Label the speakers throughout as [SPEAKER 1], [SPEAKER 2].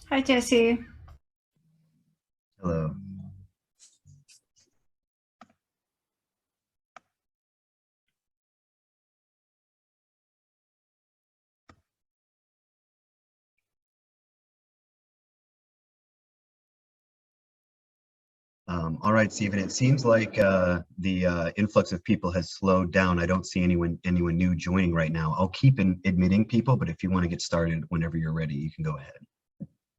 [SPEAKER 1] Hi, Jesse.
[SPEAKER 2] Hello. All right, Stephen. It seems like the influx of people has slowed down. I don't see anyone new joining right now. I'll keep admitting people, but if you want to get started whenever you're ready, you can go ahead.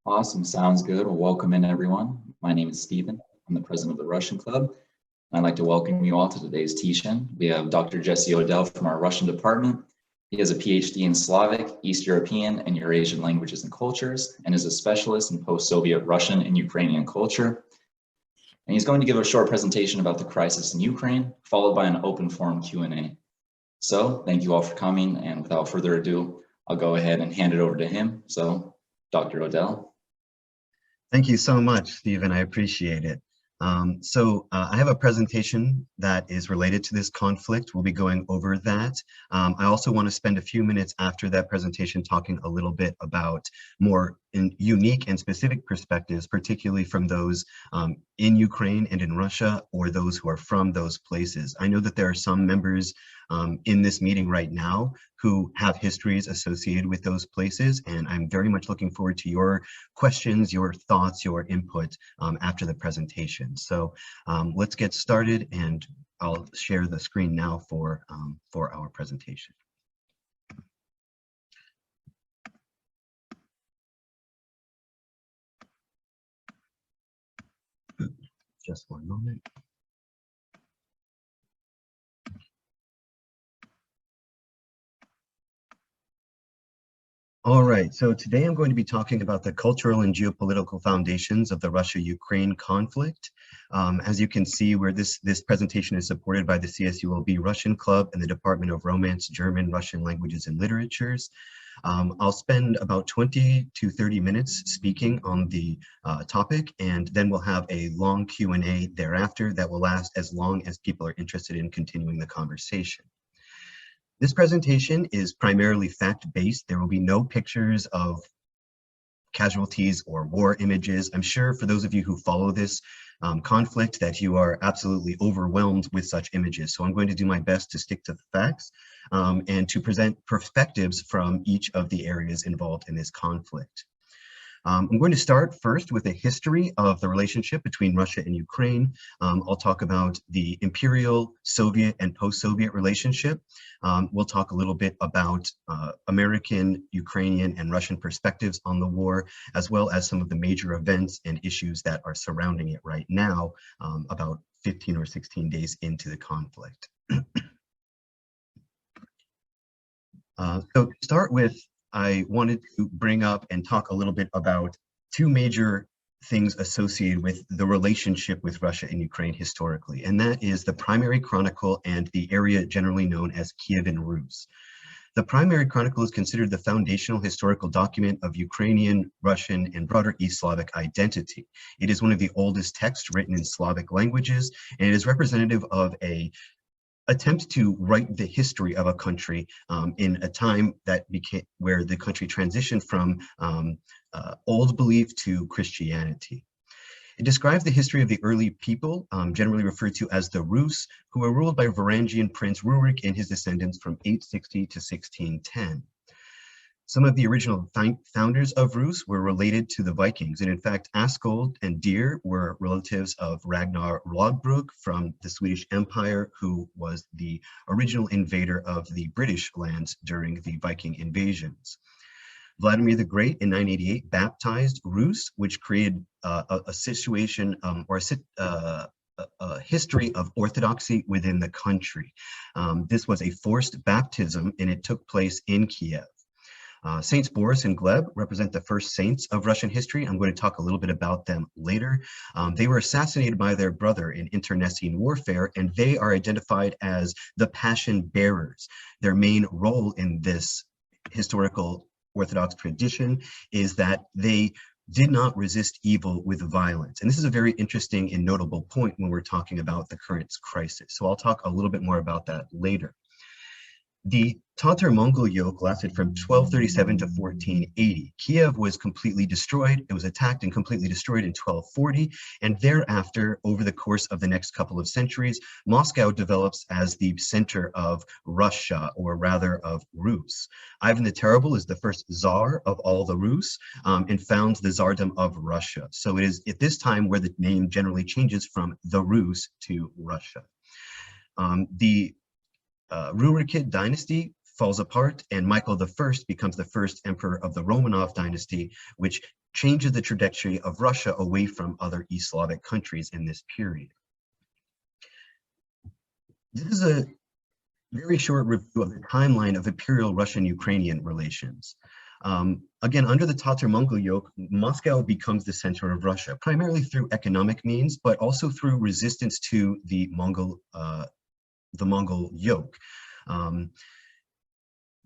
[SPEAKER 3] Awesome, sounds good. Well, welcome in everyone. My name is Stephen. I'm the president of the Russian Club. I'd like to welcome you all to today's teach-in. We have Dr. Jesse Odell from our Russian department. He has a PhD in Slavic, East European, and Eurasian languages and cultures, and is a specialist in post-Soviet Russian and Ukrainian culture. And he's going to give a short presentation about the crisis in Ukraine, followed by an open forum Q&A. So thank you all for coming, and without further ado, I'll go ahead and hand it over to him. So, Dr. Odell.
[SPEAKER 2] Thank you so much, Stephen. I appreciate it. I have a presentation that is related to this conflict. We'll be going over that. I also want to spend a few minutes after that presentation talking a little bit about more unique and specific perspectives, particularly from those in Ukraine and in Russia, or those who are from those places. I know that there are some members in this meeting right now who have histories associated with those places, and I'm very much looking forward to your questions, your thoughts, your input after the presentation. So let's get started, and I'll share the screen now for our presentation. Just one moment. All right, so today I'm going to be talking about the cultural and geopolitical foundations of the Russia-Ukraine conflict. As you can see, this presentation is supported by the CSULB Russian Club and the Department of Romance, German, Russian Languages and Literatures. I'll spend about 20 to 30 minutes speaking on the topic, and then we'll have a long Q&A thereafter that will last as long as people are interested in continuing the conversation. This presentation is primarily fact-based. There will be no pictures of casualties or war images. I'm sure for those of you who follow this conflict that you are absolutely overwhelmed with such images. So I'm going to do my best to stick to the facts and to present perspectives from each of the areas involved in this conflict. I'm going to start first with a history of the relationship between Russia and Ukraine. I'll talk about the imperial, Soviet, and post-Soviet relationship. We'll talk a little bit about American, Ukrainian, and Russian perspectives on the war, as well as some of the major events and issues that are surrounding it right now, about 15 or 16 days into the conflict. So to start with, I wanted to bring up and talk a little bit about two major things associated with the relationship with Russia and Ukraine historically, and that is the Primary Chronicle and the area generally known as Kievan Rus. The Primary Chronicle is considered the foundational historical document of Ukrainian, Russian, and broader East Slavic identity. It is one of the oldest texts written in Slavic languages, and it is representative of an attempt to write the history of a country in a time that became where the country transitioned from old belief to Christianity. It describes the history of the early people, generally referred to as the Rus, who were ruled by Varangian Prince Rurik and his descendants from 860 to 1610. Some of the original founders of Rus were related to the Vikings, and in fact, Askold and Deer were relatives of Ragnar Lodbrok from the Swedish Empire, who was the original invader of the British lands during the Viking invasions. Vladimir the Great in 988 baptized Rus, which created a situation or a history of orthodoxy within the country. This was a forced baptism, and it took place in Kiev. Saints Boris and Gleb represent the first saints of Russian history. I'm going to talk a little bit about them later. They were assassinated by their brother in internecine warfare, and they are identified as the passion bearers. Their main role in this historical Orthodox tradition is that they did not resist evil with violence. And this is a very interesting and notable point when we're talking about the current crisis. So I'll talk a little bit more about that later. The Tatar-Mongol yoke lasted from 1237 to 1480. Kiev was completely destroyed. It was attacked and completely destroyed in 1240. And thereafter, over the course of the next couple of centuries, Moscow develops as the center of Russia, or rather of Rus. Ivan the Terrible is the first Tsar of all the Rus and founds the Tsardom of Russia. So it is at this time where the name generally changes from the Rus to Russia. The Rurikid dynasty falls apart, and Michael I becomes the first emperor of the Romanov dynasty, which changes the trajectory of Russia away from other East Slavic countries in this period. This is a very short review of the timeline of imperial Russian-Ukrainian relations. Again, under the Tatar-Mongol yoke, Moscow becomes the center of Russia, primarily through economic means, but also through resistance to the Mongol yoke.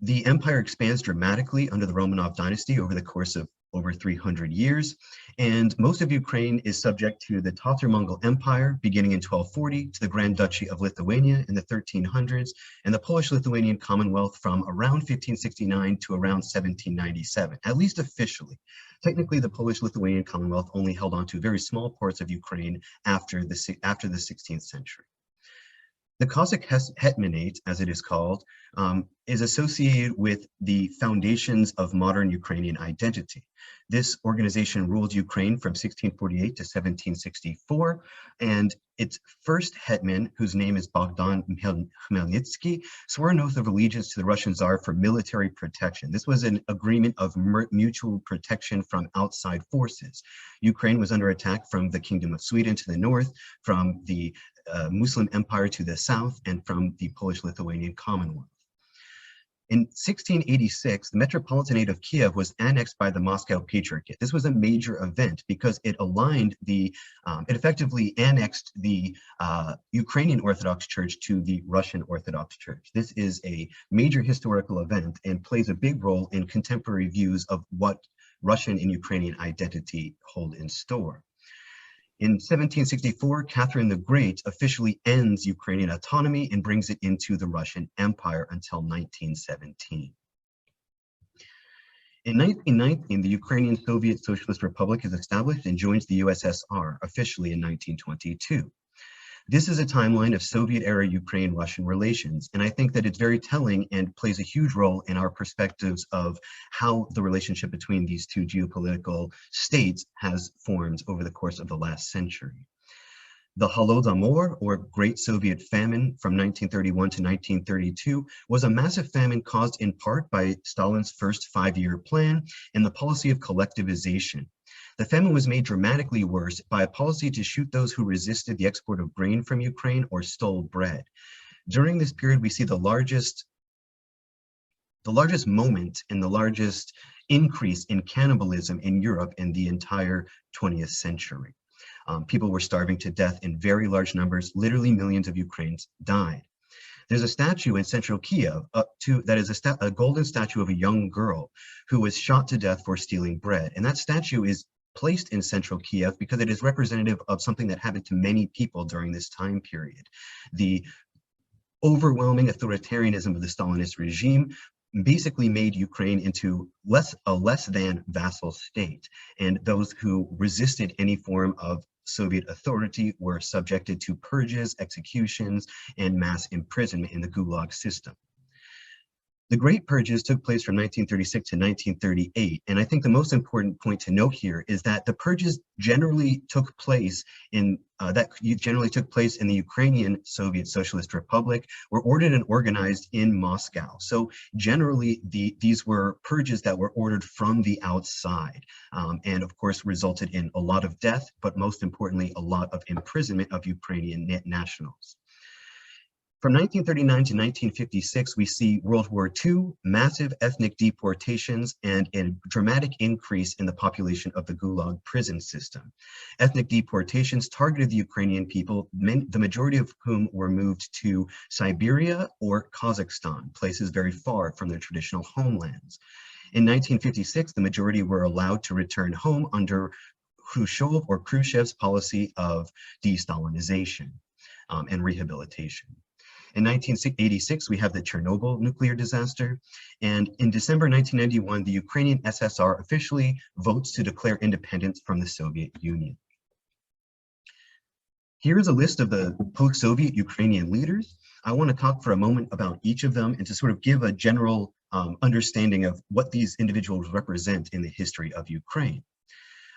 [SPEAKER 2] The empire expands dramatically under the Romanov dynasty over the course of over 300 years, and most of Ukraine is subject to the Tatar-Mongol Empire beginning in 1240, to the Grand Duchy of Lithuania in the 1300s, and the Polish-Lithuanian Commonwealth from around 1569 to around 1797, at least officially. Technically, the Polish-Lithuanian Commonwealth only held on to very small parts of Ukraine after the 16th century. The Cossack Hetmanate, as it is called, is associated with the foundations of modern Ukrainian identity. This organization ruled Ukraine from 1648 to 1764, and its first hetman, whose name is Bogdan Khmelnytsky, swore an oath of allegiance to the Russian Tsar for military protection. This was an agreement of mutual protection from outside forces. Ukraine was under attack from the Kingdom of Sweden to the north, from the Muslim Empire to the south, and from the Polish-Lithuanian Commonwealth. In 1686, the Metropolitanate of Kiev was annexed by the Moscow Patriarchate. This was a major event because it aligned it effectively annexed the Ukrainian Orthodox Church to the Russian Orthodox Church. This is a major historical event and plays a big role in contemporary views of what Russian and Ukrainian identity hold in store. In 1764, Catherine the Great officially ends Ukrainian autonomy and brings it into the Russian Empire until 1917. In 1919, the Ukrainian Soviet Socialist Republic is established and joins the USSR officially in 1922. This is a timeline of Soviet-era Ukraine-Russian relations, and I think that it's very telling and plays a huge role in our perspectives of how the relationship between these two geopolitical states has formed over the course of the last century. The Holodomor, or Great Soviet Famine from 1931 to 1932, was a massive famine caused in part by Stalin's first five-year plan and the policy of collectivization. The famine was made dramatically worse by a policy to shoot those who resisted the export of grain from Ukraine or stole bread. During this period, we see the largest moment and the largest increase in cannibalism in Europe in the entire 20th century. People were starving to death in very large numbers. Literally millions of Ukrainians died. There's a statue in central Kiev that is a golden statue of a young girl who was shot to death for stealing bread. And that statue is placed in central Kiev because it is representative of something that happened to many people during this time period. The overwhelming authoritarianism of the Stalinist regime basically made Ukraine into a less than vassal state, and those who resisted any form of Soviet authority were subjected to purges, executions, and mass imprisonment in the Gulag system. The Great Purges took place from 1936 to 1938, and I think the most important point to note here is that the purges generally took place in the Ukrainian Soviet Socialist Republic, were ordered and organized in Moscow. So generally, these were purges that were ordered from the outside, and of course resulted in a lot of death, but most importantly, a lot of imprisonment of Ukrainian nationals. From 1939 to 1956, we see World War II, massive ethnic deportations, and a dramatic increase in the population of the Gulag prison system. Ethnic deportations targeted the Ukrainian people, the majority of whom were moved to Siberia or Kazakhstan, places very far from their traditional homelands. In 1956, the majority were allowed to return home under Khrushchev's policy of de-Stalinization and rehabilitation. In 1986, we have the Chernobyl nuclear disaster. And in December 1991, the Ukrainian SSR officially votes to declare independence from the Soviet Union. Here is a list of the post-Soviet Ukrainian leaders. I want to talk for a moment about each of them and to sort of give a general understanding of what these individuals represent in the history of Ukraine.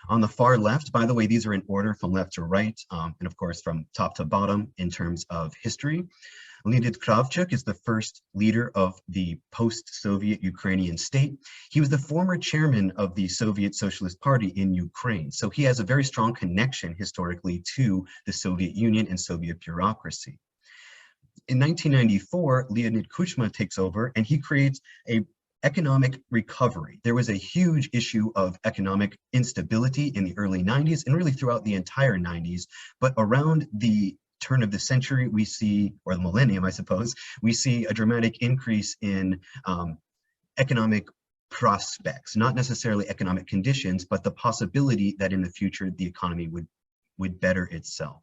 [SPEAKER 2] On the far left, by the way, these are in order from left to right, and of course from top to bottom in terms of history. Leonid Kravchuk is the first leader of the post-Soviet Ukrainian state. He was the former chairman of the Soviet Socialist Party in Ukraine, so he has a very strong connection historically to the Soviet Union and Soviet bureaucracy. In 1994, Leonid Kuchma takes over and he creates a economic recovery. There was a huge issue of economic instability in the early 90s and really throughout the entire 90s. But around the turn of the century, we see, or the millennium, I suppose, we see a dramatic increase in economic prospects, not necessarily economic conditions, but the possibility that in the future the economy would better itself.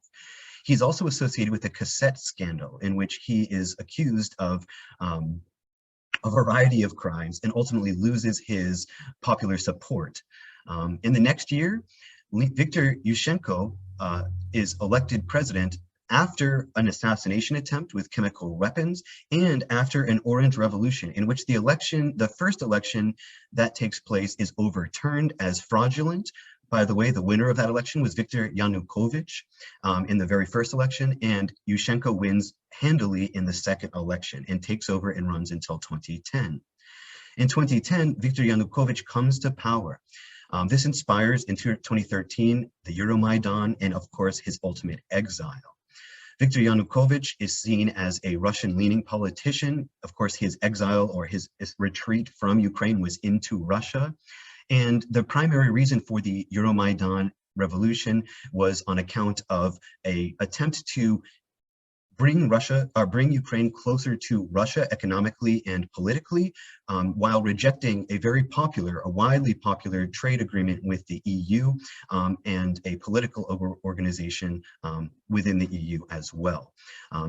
[SPEAKER 2] He's also associated with the cassette scandal, in which he is accused of a variety of crimes and ultimately loses his popular support. In the next year, Viktor Yushchenko is elected president after an assassination attempt with chemical weapons and after an Orange Revolution, in which the first election that takes place is overturned as fraudulent. By the way, the winner of that election was Viktor Yanukovych in the very first election, and Yushchenko wins handily in the second election and takes over and runs until 2010. In 2010, Viktor Yanukovych comes to power. This inspires, in 2013, the Euromaidan and, of course, his ultimate exile. Viktor Yanukovych is seen as a Russian-leaning politician. Of course, his exile or his retreat from Ukraine was into Russia. And the primary reason for the Euromaidan revolution was on account of an attempt to bring Ukraine closer to Russia economically and politically, while rejecting a widely popular trade agreement with the EU and a political organization within the EU as well.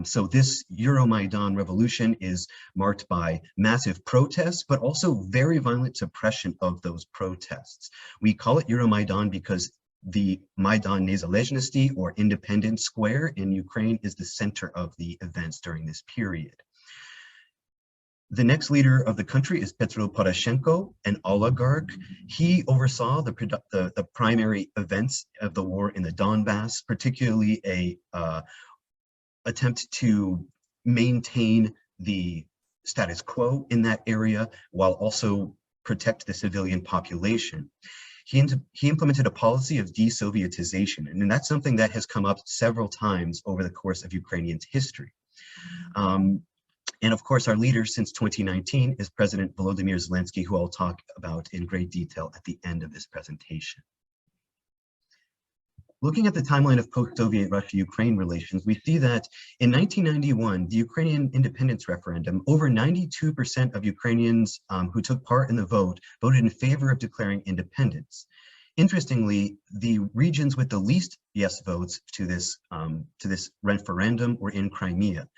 [SPEAKER 2] So this Euromaidan revolution is marked by massive protests, but also very violent suppression of those protests. We call it Euromaidan because the Maidan Nezalezhnosti, or Independence Square in Ukraine, is the center of the events during this period. The next leader of the country is Petro Poroshenko, an oligarch. He oversaw the primary events of the war in the Donbass, particularly a attempt to maintain the status quo in that area while also protect the civilian population. He implemented a policy of de-Sovietization, and that's something that has come up several times over the course of Ukrainian history. And of course, our leader since 2019 is President Volodymyr Zelensky, who I'll talk about in great detail at the end of this presentation. Looking at the timeline of post-Soviet Russia-Ukraine relations, we see that in 1991, the Ukrainian independence referendum, over 92% of Ukrainians who took part in the vote voted in favor of declaring independence. Interestingly, the regions with the least yes votes to this referendum were in Crimea.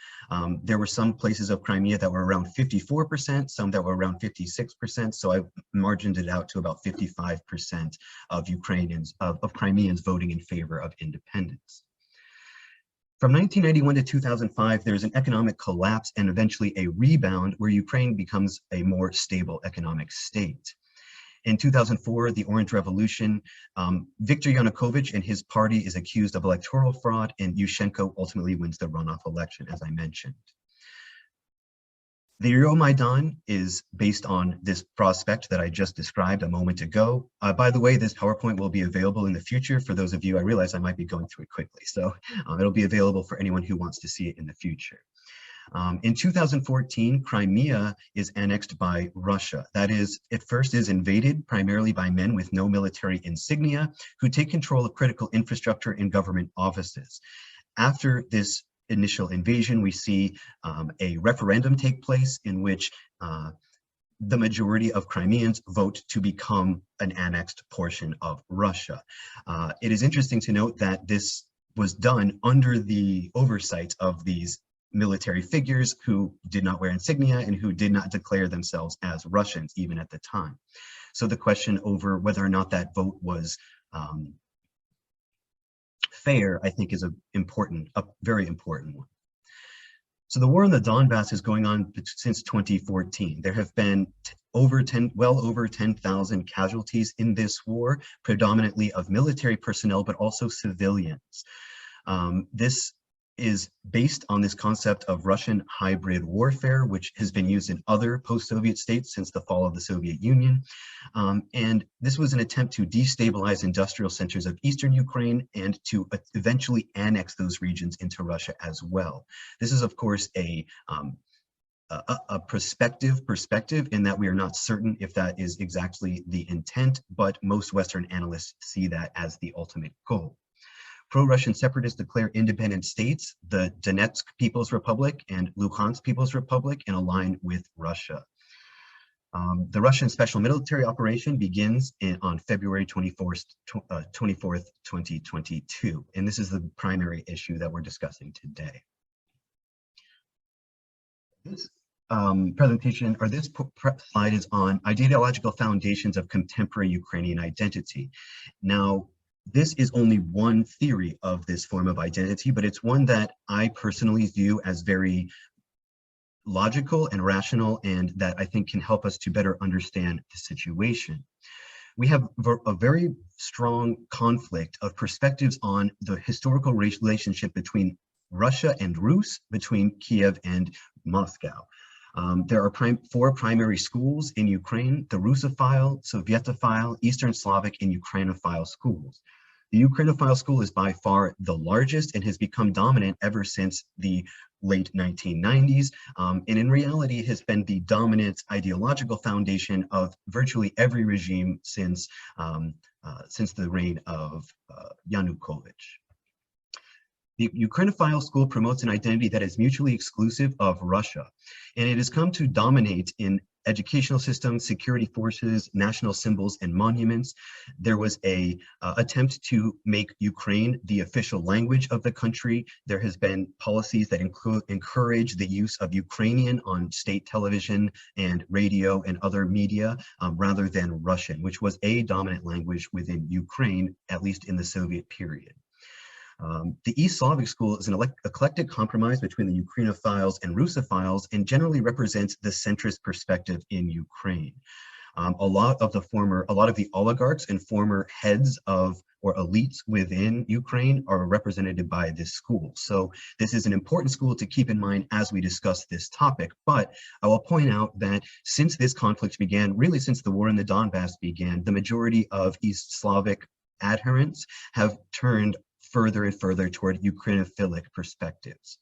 [SPEAKER 2] There were some places of Crimea that were around 54%, some that were around 56%, so I've margined it out to about 55% of Crimeans voting in favor of independence. From 1991 to 2005, there's an economic collapse and eventually a rebound where Ukraine becomes a more stable economic state. In 2004, the Orange Revolution, Viktor Yanukovych and his party is accused of electoral fraud, and Yushchenko ultimately wins the runoff election, as I mentioned. The Euromaidan is based on this prospect that I just described a moment ago. By the way, this PowerPoint will be available in the future for those of you. I realize I might be going through it quickly, so it'll be available for anyone who wants to see it in the future. In 2014, Crimea is annexed by Russia. That is, it first is invaded primarily by men with no military insignia who take control of critical infrastructure and government offices. After this initial invasion, we see a referendum take place in which the majority of Crimeans vote to become an annexed portion of Russia. It is interesting to note that this was done under the oversight of these military figures who did not wear insignia and who did not declare themselves as Russians even at the time. So the question over whether or not that vote was fair, I think, is a very important one. So the war in the Donbass is going on since 2014. There have been well over 10,000 casualties in this war, predominantly of military personnel, but also civilians. This is based on this concept of Russian hybrid warfare, which has been used in other post-Soviet states since the fall of the Soviet Union. And this was an attempt to destabilize industrial centers of Eastern Ukraine and to eventually annex those regions into Russia as well. This is, of course, a perspective in that we are not certain if that is exactly the intent, but most Western analysts see that as the ultimate goal. Pro-Russian separatists declare independent states, the Donetsk People's Republic and Luhansk People's Republic, and align with Russia. The Russian special military operation begins on February 24th, 2022, and this is the primary issue that we're discussing today. This presentation, or this slide, is on ideological foundations of contemporary Ukrainian identity. Now, this is only one theory of this form of identity, but it's one that I personally view as very logical and rational, and that I think can help us to better understand the situation. We have a very strong conflict of perspectives on the historical relationship between Russia and Rus, between Kiev and Moscow. There are four primary schools in Ukraine: the Russophile, Sovietophile, Eastern Slavic, and Ukrainophile schools. The Ukrainophile school is by far the largest and has become dominant ever since the late 1990s. And in reality, it has been the dominant ideological foundation of virtually every regime since the reign of Yanukovych. The Ukrainophile school promotes an identity that is mutually exclusive of Russia, and it has come to dominate in educational systems, security forces, national symbols, and monuments. There was an attempt to make Ukraine the official language of the country. There has been policies that encourage the use of Ukrainian on state television and radio and other media rather than Russian, which was a dominant language within Ukraine, at least in the Soviet period. The East Slavic school is an eclectic compromise between the Ukrainophiles and Russophiles and generally represents the centrist perspective in Ukraine. A lot of the oligarchs and former heads of or elites within Ukraine are represented by this school. So this is an important school to keep in mind as we discuss this topic. But I will point out that since this conflict began, really since the war in the Donbass began, the majority of East Slavic adherents have turned further and further toward Ukrainophilic perspectives.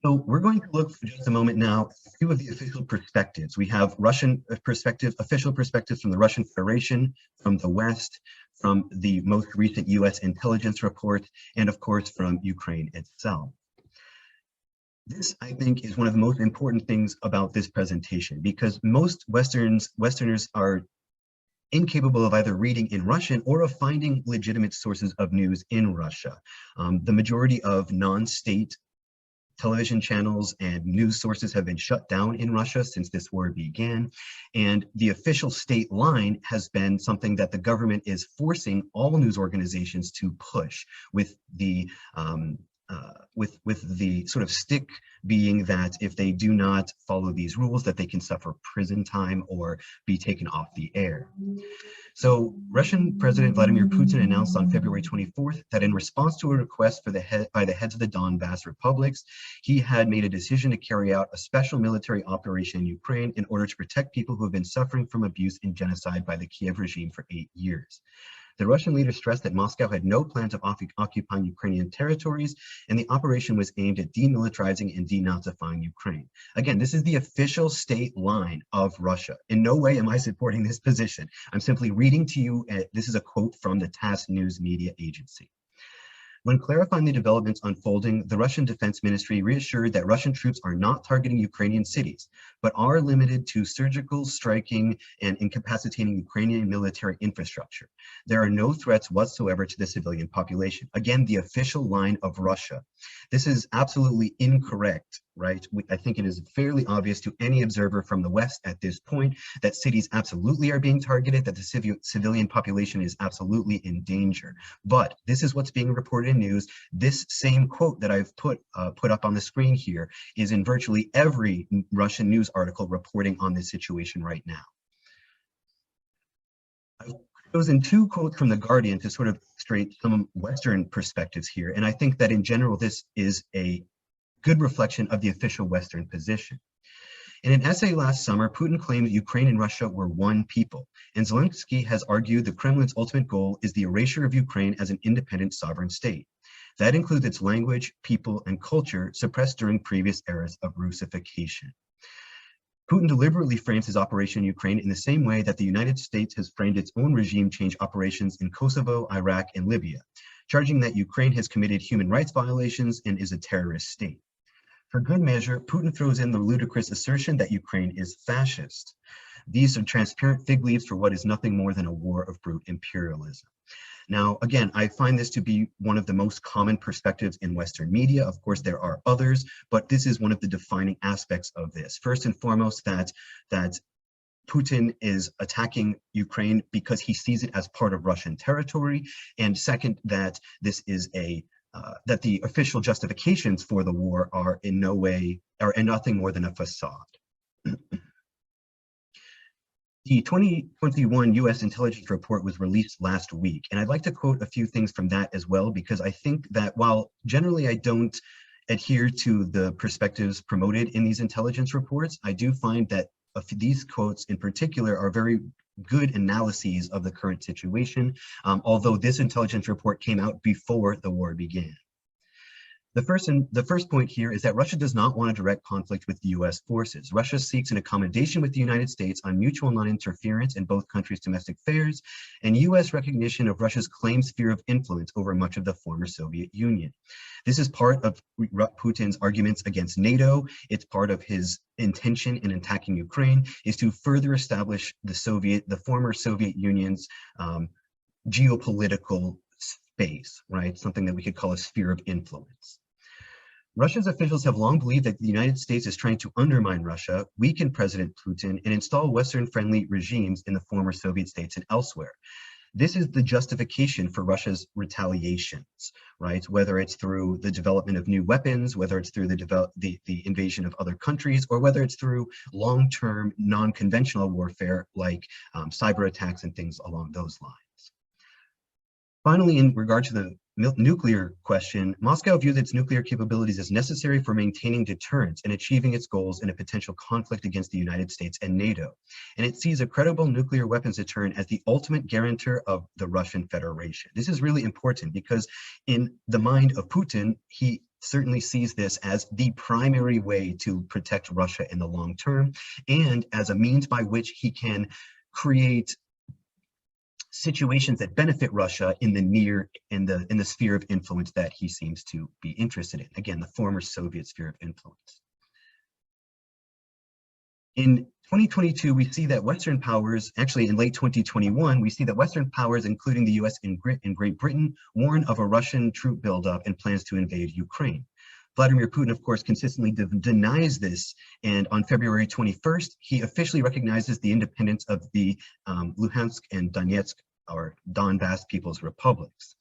[SPEAKER 2] So we're going to look for just a moment now at a few of the official perspectives. We have Russian perspective, official perspectives from the Russian Federation, from the West, from the most recent US intelligence report, and of course from Ukraine itself. This, I think, is one of the most important things about this presentation, because most Westerners are incapable of either reading in Russian or of finding legitimate sources of news in Russia. The majority of non-state television channels and news sources have been shut down in Russia since this war began. And the official state line has been something that the government is forcing all news organizations to push, with the sort of stick being that if they do not follow these rules, that they can suffer prison time or be taken off the air. So Russian President Vladimir Putin announced on February 24th that in response to a request by the heads of the Donbass republics, he had made a decision to carry out a special military operation in Ukraine in order to protect people who have been suffering from abuse and genocide by the Kiev regime for 8 years. The Russian leader stressed that Moscow had no plans of occupying Ukrainian territories, and the operation was aimed at demilitarizing and denazifying Ukraine. Again, this is the official state line of Russia. In no way am I supporting this position. I'm simply reading to you, this is a quote from the TASS news media agency. When clarifying the developments unfolding, the Russian Defense Ministry reassured that Russian troops are not targeting Ukrainian cities, but are limited to surgical striking and incapacitating Ukrainian military infrastructure. There are no threats whatsoever to the civilian population. Again, the official line of Russia. This is absolutely incorrect, right? I think it is fairly obvious to any observer from the West at this point that cities absolutely are being targeted, that the civilian population is absolutely in danger. But this is what's being reported in news. This same quote that I've put up on the screen here is in virtually every Russian news article reporting on this situation right now. I've chosen two quotes from The Guardian to sort of illustrate some Western perspectives here, and I think that in general this is a good reflection of the official Western position. In an essay last summer, Putin claimed Ukraine and Russia were one people, and Zelensky has argued the Kremlin's ultimate goal is the erasure of Ukraine as an independent sovereign state. That includes its language, people, and culture suppressed during previous eras of Russification. Putin deliberately frames his operation in Ukraine in the same way that the United States has framed its own regime change operations in Kosovo, Iraq, and Libya, charging that Ukraine has committed human rights violations and is a terrorist state. For good measure, Putin throws in the ludicrous assertion that Ukraine is fascist. These are transparent fig leaves for what is nothing more than a war of brute imperialism. Now, again, I find this to be one of the most common perspectives in Western media. Of course, there are others, but this is one of the defining aspects of this. First and foremost, that Putin is attacking Ukraine because he sees it as part of Russian territory. And second, that this is that the official justifications for the war are in nothing more than a facade. The 2021 U.S. intelligence report was released last week, and I'd like to quote a few things from that as well, because I think that while generally I don't adhere to the perspectives promoted in these intelligence reports, I do find that these quotes in particular are very good analyses of the current situation, although this intelligence report came out before the war began. The first point here is that Russia does not want a direct conflict with the U.S. forces. Russia seeks an accommodation with the United States on mutual non-interference in both countries' domestic affairs and U.S. recognition of Russia's claimed sphere of influence over much of the former Soviet Union. This is part of Putin's arguments against NATO. It's part of his intention in attacking Ukraine is to further establish the former Soviet Union's geopolitical space, right? Something that we could call a sphere of influence. Russia's officials have long believed that the United States is trying to undermine Russia, weaken President Putin, and install Western-friendly regimes in the former Soviet states and elsewhere. This is the justification for Russia's retaliations, right? Whether it's through the development of new weapons, whether it's through the invasion of other countries, or whether it's through long-term non-conventional warfare like cyber attacks and things along those lines. Finally, in regard to the nuclear question, Moscow views its nuclear capabilities as necessary for maintaining deterrence and achieving its goals in a potential conflict against the United States and NATO. And it sees a credible nuclear weapons deterrent as the ultimate guarantor of the Russian Federation. This is really important because in the mind of Putin, he certainly sees this as the primary way to protect Russia in the long term and as a means by which he can create situations that benefit Russia in the sphere of influence that he seems to be interested in. Again, the former Soviet sphere of influence. In 2022, we see that Western powers, actually in late 2021, we see that Western powers, including the US and Great Britain, warn of a Russian troop buildup and plans to invade Ukraine. Vladimir Putin, of course, consistently denies this, and on February 21st, he officially recognizes the independence of the Luhansk and Donetsk, or Donbass People's Republics.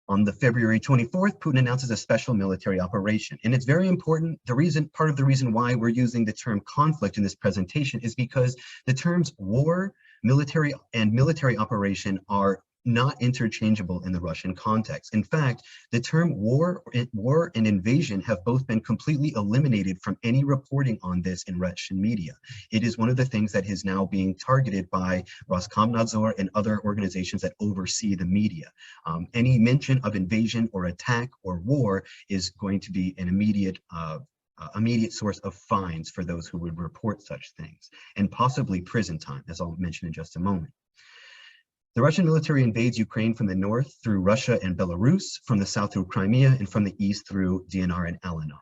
[SPEAKER 2] On the February 24th, Putin announces a special military operation, and it's very important. Part of the reason why we're using the term conflict in this presentation is because the terms war, military, and military operation are not interchangeable in the Russian context. In fact, the term war and invasion have both been completely eliminated from any reporting on this in Russian media. It is one of the things that is now being targeted by Roskomnadzor and other organizations that oversee the media. Any mention of invasion or attack or war is going to be an immediate source of fines for those who would report such things, and possibly prison time, as I'll mention in just a moment. The Russian military invades Ukraine from the north through Russia and Belarus, from the south through Crimea, and from the east through DNR and LNR.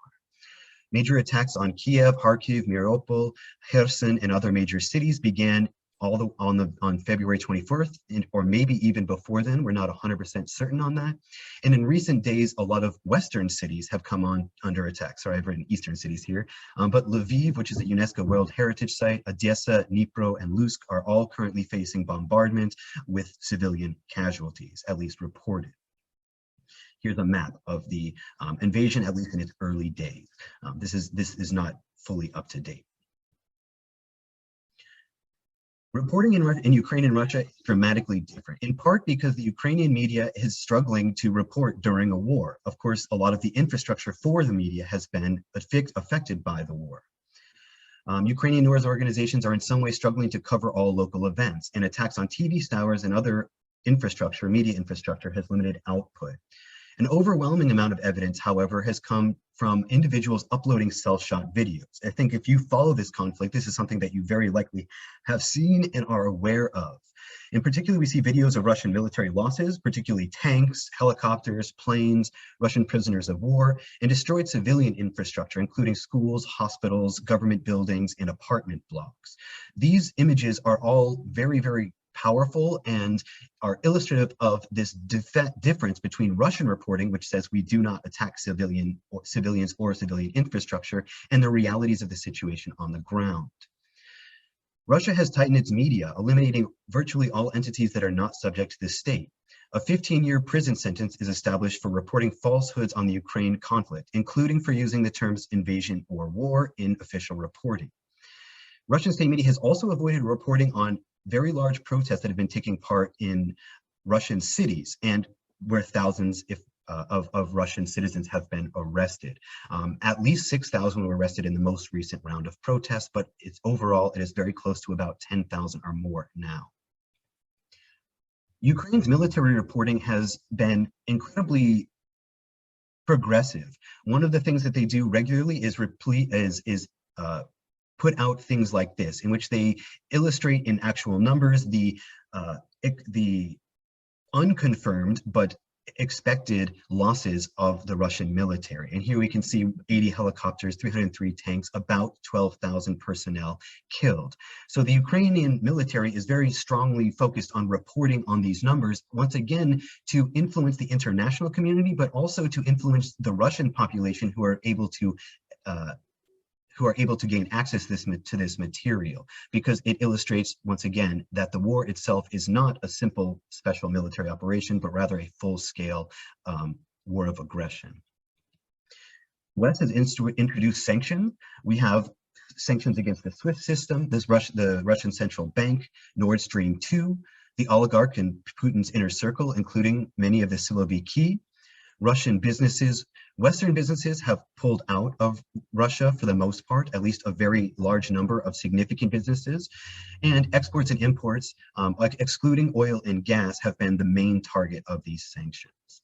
[SPEAKER 2] Major attacks on Kiev, Kharkiv, Mariupol, Kherson, and other major cities began on February 21st, or maybe even before then. We're not 100% certain on that. And in recent days, a lot of Western cities have come under attack. Sorry, I've written Eastern cities here. But Lviv, which is a UNESCO World Heritage Site, Odessa, Dnipro, and Lutsk are all currently facing bombardment with civilian casualties, at least reported. Here's a map of the invasion, at least in its early days. This is not fully up to date. Reporting in Ukraine and Russia is dramatically different, in part because the Ukrainian media is struggling to report during a war. Of course, a lot of the infrastructure for the media has been affected by the war. Ukrainian news organizations are in some way struggling to cover all local events, and attacks on TV towers and other infrastructure, media infrastructure, has limited output. An overwhelming amount of evidence, however, has come from individuals uploading self-shot videos. I think if you follow this conflict, this is something that you very likely have seen and are aware of. In particular, we see videos of Russian military losses, particularly tanks, helicopters, planes, Russian prisoners of war, and destroyed civilian infrastructure, including schools, hospitals, government buildings, and apartment blocks. These images are all very, very powerful and are illustrative of this difference between Russian reporting, which says we do not attack civilians or civilian infrastructure, and the realities of the situation on the ground. Russia has tightened its media, eliminating virtually all entities that are not subject to the state. A 15-year prison sentence is established for reporting falsehoods on the Ukraine conflict, including for using the terms invasion or war in official reporting. Russian state media has also avoided reporting on very large protests that have been taking part in Russian cities, and where thousands of Russian citizens have been arrested. At least 6,000 were arrested in the most recent round of protests, but overall it is very close to about 10,000 or more now. Ukraine's military reporting has been incredibly progressive. One of the things that they do regularly is put out things like this, in which they illustrate in actual numbers the unconfirmed but expected losses of the Russian military. And here we can see 80 helicopters, 303 tanks, about 12,000 personnel killed. So the Ukrainian military is very strongly focused on reporting on these numbers, once again, to influence the international community, but also to influence the Russian population who are able to gain access to this material, because it illustrates, once again, that the war itself is not a simple special military operation, but rather a full-scale war of aggression. West has introduced sanctions. We have sanctions against the SWIFT system, the Russian Central Bank, Nord Stream 2, the oligarch in Putin's inner circle, including many of the Siloviki. Russian businesses, Western businesses have pulled out of Russia for the most part, at least a very large number of significant businesses, and exports and imports, like excluding oil and gas, have been the main target of these sanctions.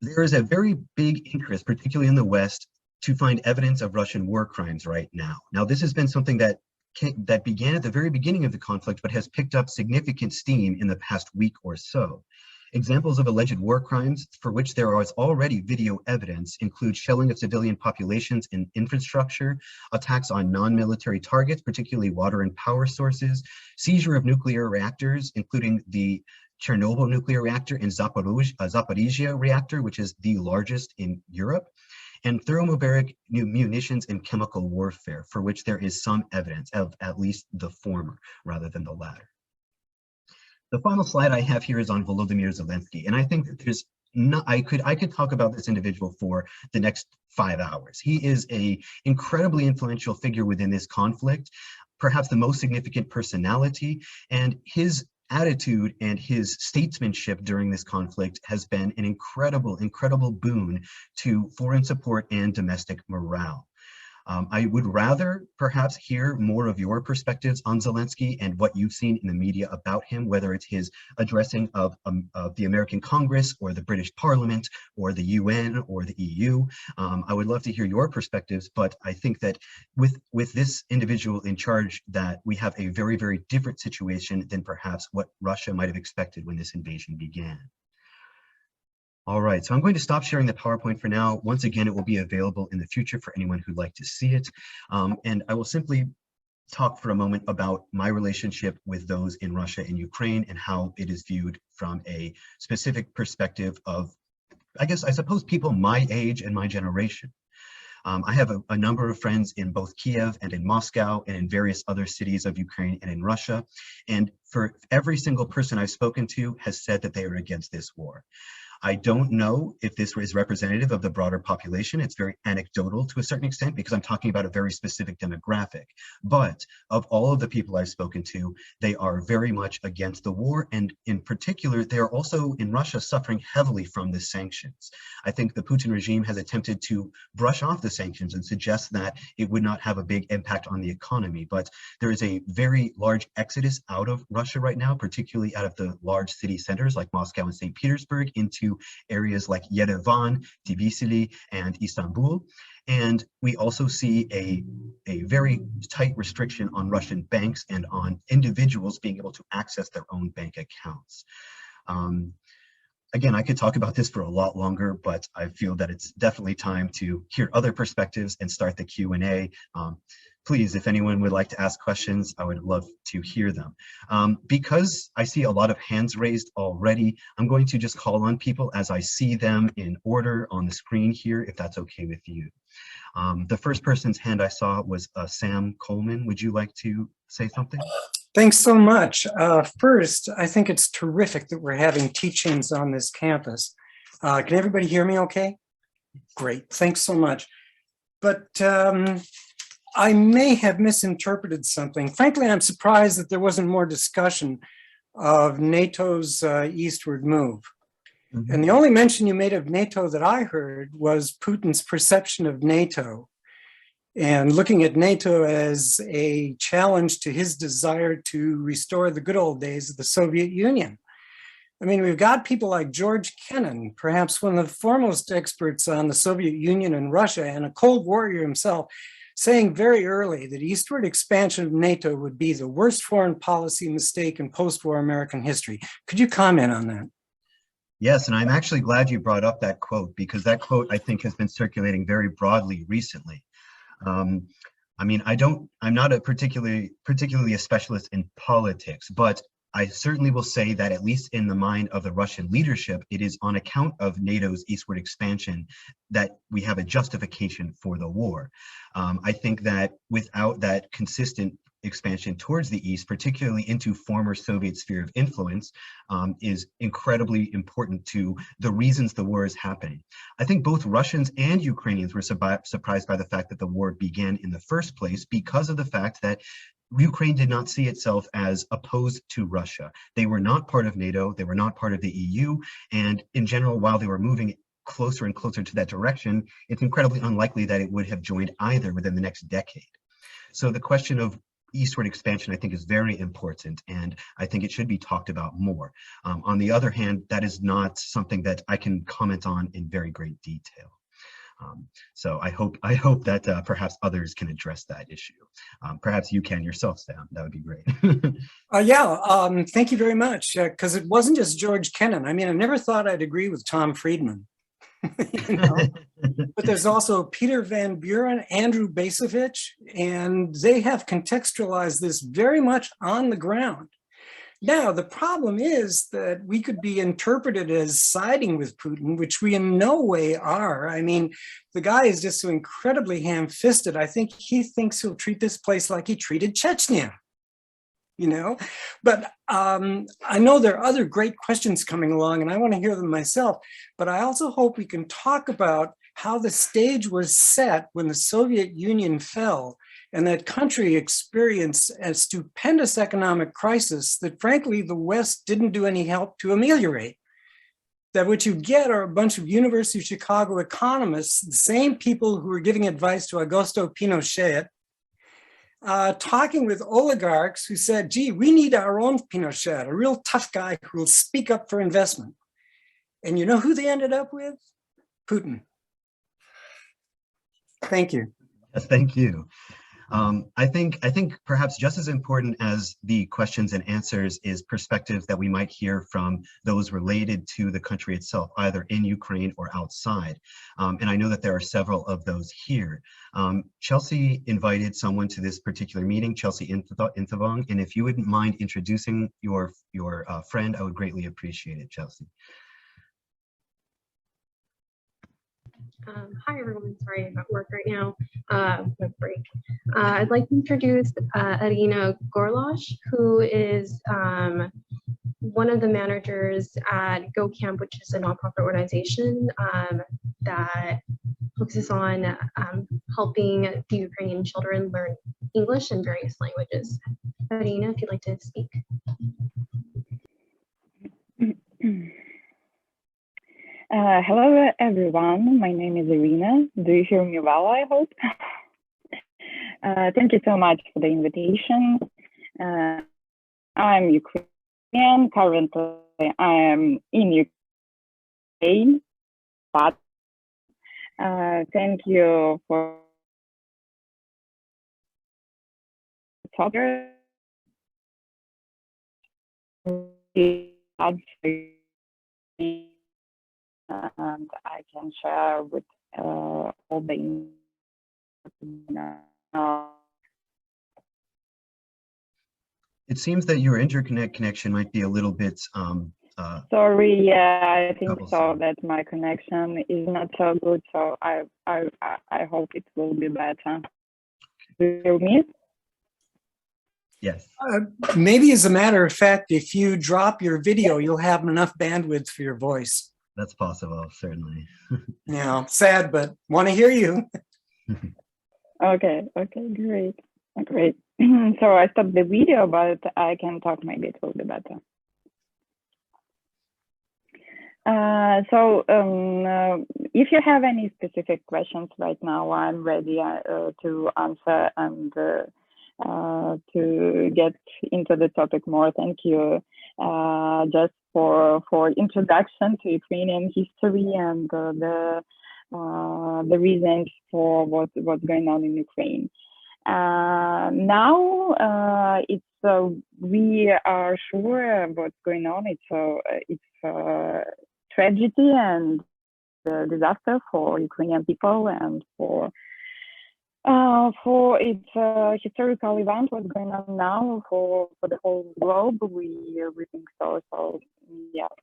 [SPEAKER 2] There is a very big interest, particularly in the West, to find evidence of Russian war crimes right now. Now, this has been something that began at the very beginning of the conflict, but has picked up significant steam in the past week or so. Examples of alleged war crimes for which there is already video evidence include shelling of civilian populations and infrastructure, attacks on non-military targets, particularly water and power sources, seizure of nuclear reactors, including the Chernobyl nuclear reactor and Zaporizhia reactor, which is the largest in Europe, and thermobaric munitions and chemical warfare, for which there is some evidence of at least the former rather than the latter. The final slide I have here is on Volodymyr Zelensky, and I think that there's I could talk about this individual for the next 5 hours. He is an incredibly influential figure within this conflict, perhaps the most significant personality, and his attitude and his statesmanship during this conflict has been an incredible boon to foreign support and domestic morale. I would rather perhaps hear more of your perspectives on Zelensky and what you've seen in the media about him, whether it's his addressing of the American Congress or the British Parliament or the UN or the EU. I would love to hear your perspectives, but I think that with this individual in charge, that we have a very, very different situation than perhaps what Russia might have expected when this invasion began. All right, so I'm going to stop sharing the PowerPoint for now. Once again, it will be available in the future for anyone who'd like to see it. And I will simply talk for a moment about my relationship with those in Russia and Ukraine and how it is viewed from a specific perspective of, I suppose, people my age and my generation. I have a number of friends in both Kiev and in Moscow and in various other cities of Ukraine and in Russia. And for every single person I've spoken to has said that they are against this war. I don't know if this is representative of the broader population. It's very anecdotal to a certain extent because I'm talking about a very specific demographic. But of all of the people I've spoken to, they are very much against the war. And in particular, they are also in Russia suffering heavily from the sanctions. I think the Putin regime has attempted to brush off the sanctions and suggest that it would not have a big impact on the economy. But there is a very large exodus out of Russia right now, particularly out of the large city centers like Moscow and St. Petersburg into areas like Yerevan, Tbilisi, and Istanbul. And we also see a very tight restriction on Russian banks and on individuals being able to access their own bank accounts. Again, I could talk about this for a lot longer, but I feel that it's definitely time to hear other perspectives and start the Q&A. Please, if anyone would like to ask questions, I would love to hear them. Because I see a lot of hands raised already, I'm going to just call on people as I see them in order on the screen here, if that's okay with you. The first person's hand I saw was Sam Coleman. Would you like to say something?
[SPEAKER 1] Thanks so much. First, I think it's terrific that we're having teach-ins on this campus. Can everybody hear me okay? Great, thanks so much. But I may have misinterpreted something. Frankly, I'm surprised that there wasn't more discussion of NATO's eastward move. Mm-hmm. And the only mention you made of NATO that I heard was Putin's perception of NATO and looking at NATO as a challenge to his desire to restore the good old days of the Soviet Union. I mean, we've got people like George Kennan, perhaps one of the foremost experts on the Soviet Union and Russia, and a Cold Warrior himself, saying very early that eastward expansion of NATO would be the worst foreign policy mistake in post-war American history. Could you comment on that?
[SPEAKER 2] Yes, and I'm actually glad you brought up that quote, because that quote, I think, has been circulating very broadly recently. I mean, I'm not a particularly a specialist in politics, but I certainly will say that at least in the mind of the Russian leadership, it is on account of NATO's eastward expansion that we have a justification for the war. I think that without that consistent expansion towards the east, particularly into former Soviet sphere of influence, is incredibly important to the reasons the war is happening. I think both Russians and Ukrainians were surprised by the fact that the war began in the first place because of the fact that Ukraine did not see itself as opposed to Russia. They were not part of NATO, they were not part of the EU, and in general, while they were moving closer and closer to that direction, it's incredibly unlikely that it would have joined either within the next decade. So the question of eastward expansion, I think, is very important, and I think it should be talked about more. On the other hand, that is not something that I can comment on in very great detail. So I hope that perhaps others can address that issue. Perhaps you can yourself, Sam. That would be great.
[SPEAKER 1] Thank you very much. Because it wasn't just George Kennan. I mean, I never thought I'd agree with Tom Friedman. You know? But there's also Peter Van Buren, Andrew Basovich, and they have contextualized this very much on the ground. Now, the problem is that we could be interpreted as siding with Putin, which we in no way are. I mean, the guy is just so incredibly ham-fisted. I think he thinks he'll treat this place like he treated Chechnya, you know? But I know there are other great questions coming along, and I want to hear them myself, but I also hope we can talk about how the stage was set when the Soviet Union fell and that country experienced a stupendous economic crisis that, frankly, the West didn't do any help to ameliorate. that what you get are a bunch of University of Chicago economists, the same people who were giving advice to Augusto Pinochet, talking with oligarchs who said, gee, we need our own Pinochet, a real tough guy who will speak up for investment. And you know who they ended up with? Putin. Thank you.
[SPEAKER 2] Yes, thank you. I think perhaps just as important as the questions and answers is perspectives that we might hear from those related to the country itself, either in Ukraine or outside. And I know that there are several of those here. Chelsea invited someone to this particular meeting, Chelsea Inthavong, and if you wouldn't mind introducing your friend, I would greatly appreciate it, Chelsea.
[SPEAKER 4] Hi everyone, sorry I'm at work right now, break. I'd like to introduce Irina Gorlosh, who is one of the managers at Go Camp, which is a nonprofit organization that focuses on helping the Ukrainian children learn English and various languages. Irina, if you'd like to speak.
[SPEAKER 5] Hello everyone, my name is Irina. Do you hear me well, I hope? Thank you so much for the invitation. I'm Ukrainian, currently I am in Ukraine, but thank you for talking. And I can share with all the
[SPEAKER 2] It seems that your internet connection might be a little bit
[SPEAKER 5] sorry, yeah, I think so
[SPEAKER 2] troublesome.
[SPEAKER 5] that my connection is not so good, so I hope it will be better. Do you hear me?
[SPEAKER 2] Yes.
[SPEAKER 1] Maybe as a matter of fact, if you drop your video, you'll have enough bandwidth for your voice.
[SPEAKER 2] That's possible, certainly.
[SPEAKER 1] Yeah, sad, but want to hear you.
[SPEAKER 5] Okay, great. So I stopped the video, but I can talk, maybe it will be better. If you have any specific questions right now, I'm ready to answer and to get into the topic more. Thank you just for introduction to Ukrainian history and the reasons for what's going on in Ukraine. Now we are sure what's going on. It's tragedy and disaster for Ukrainian people and for its historical event, what's going on now for the whole globe. We think so. So yeah,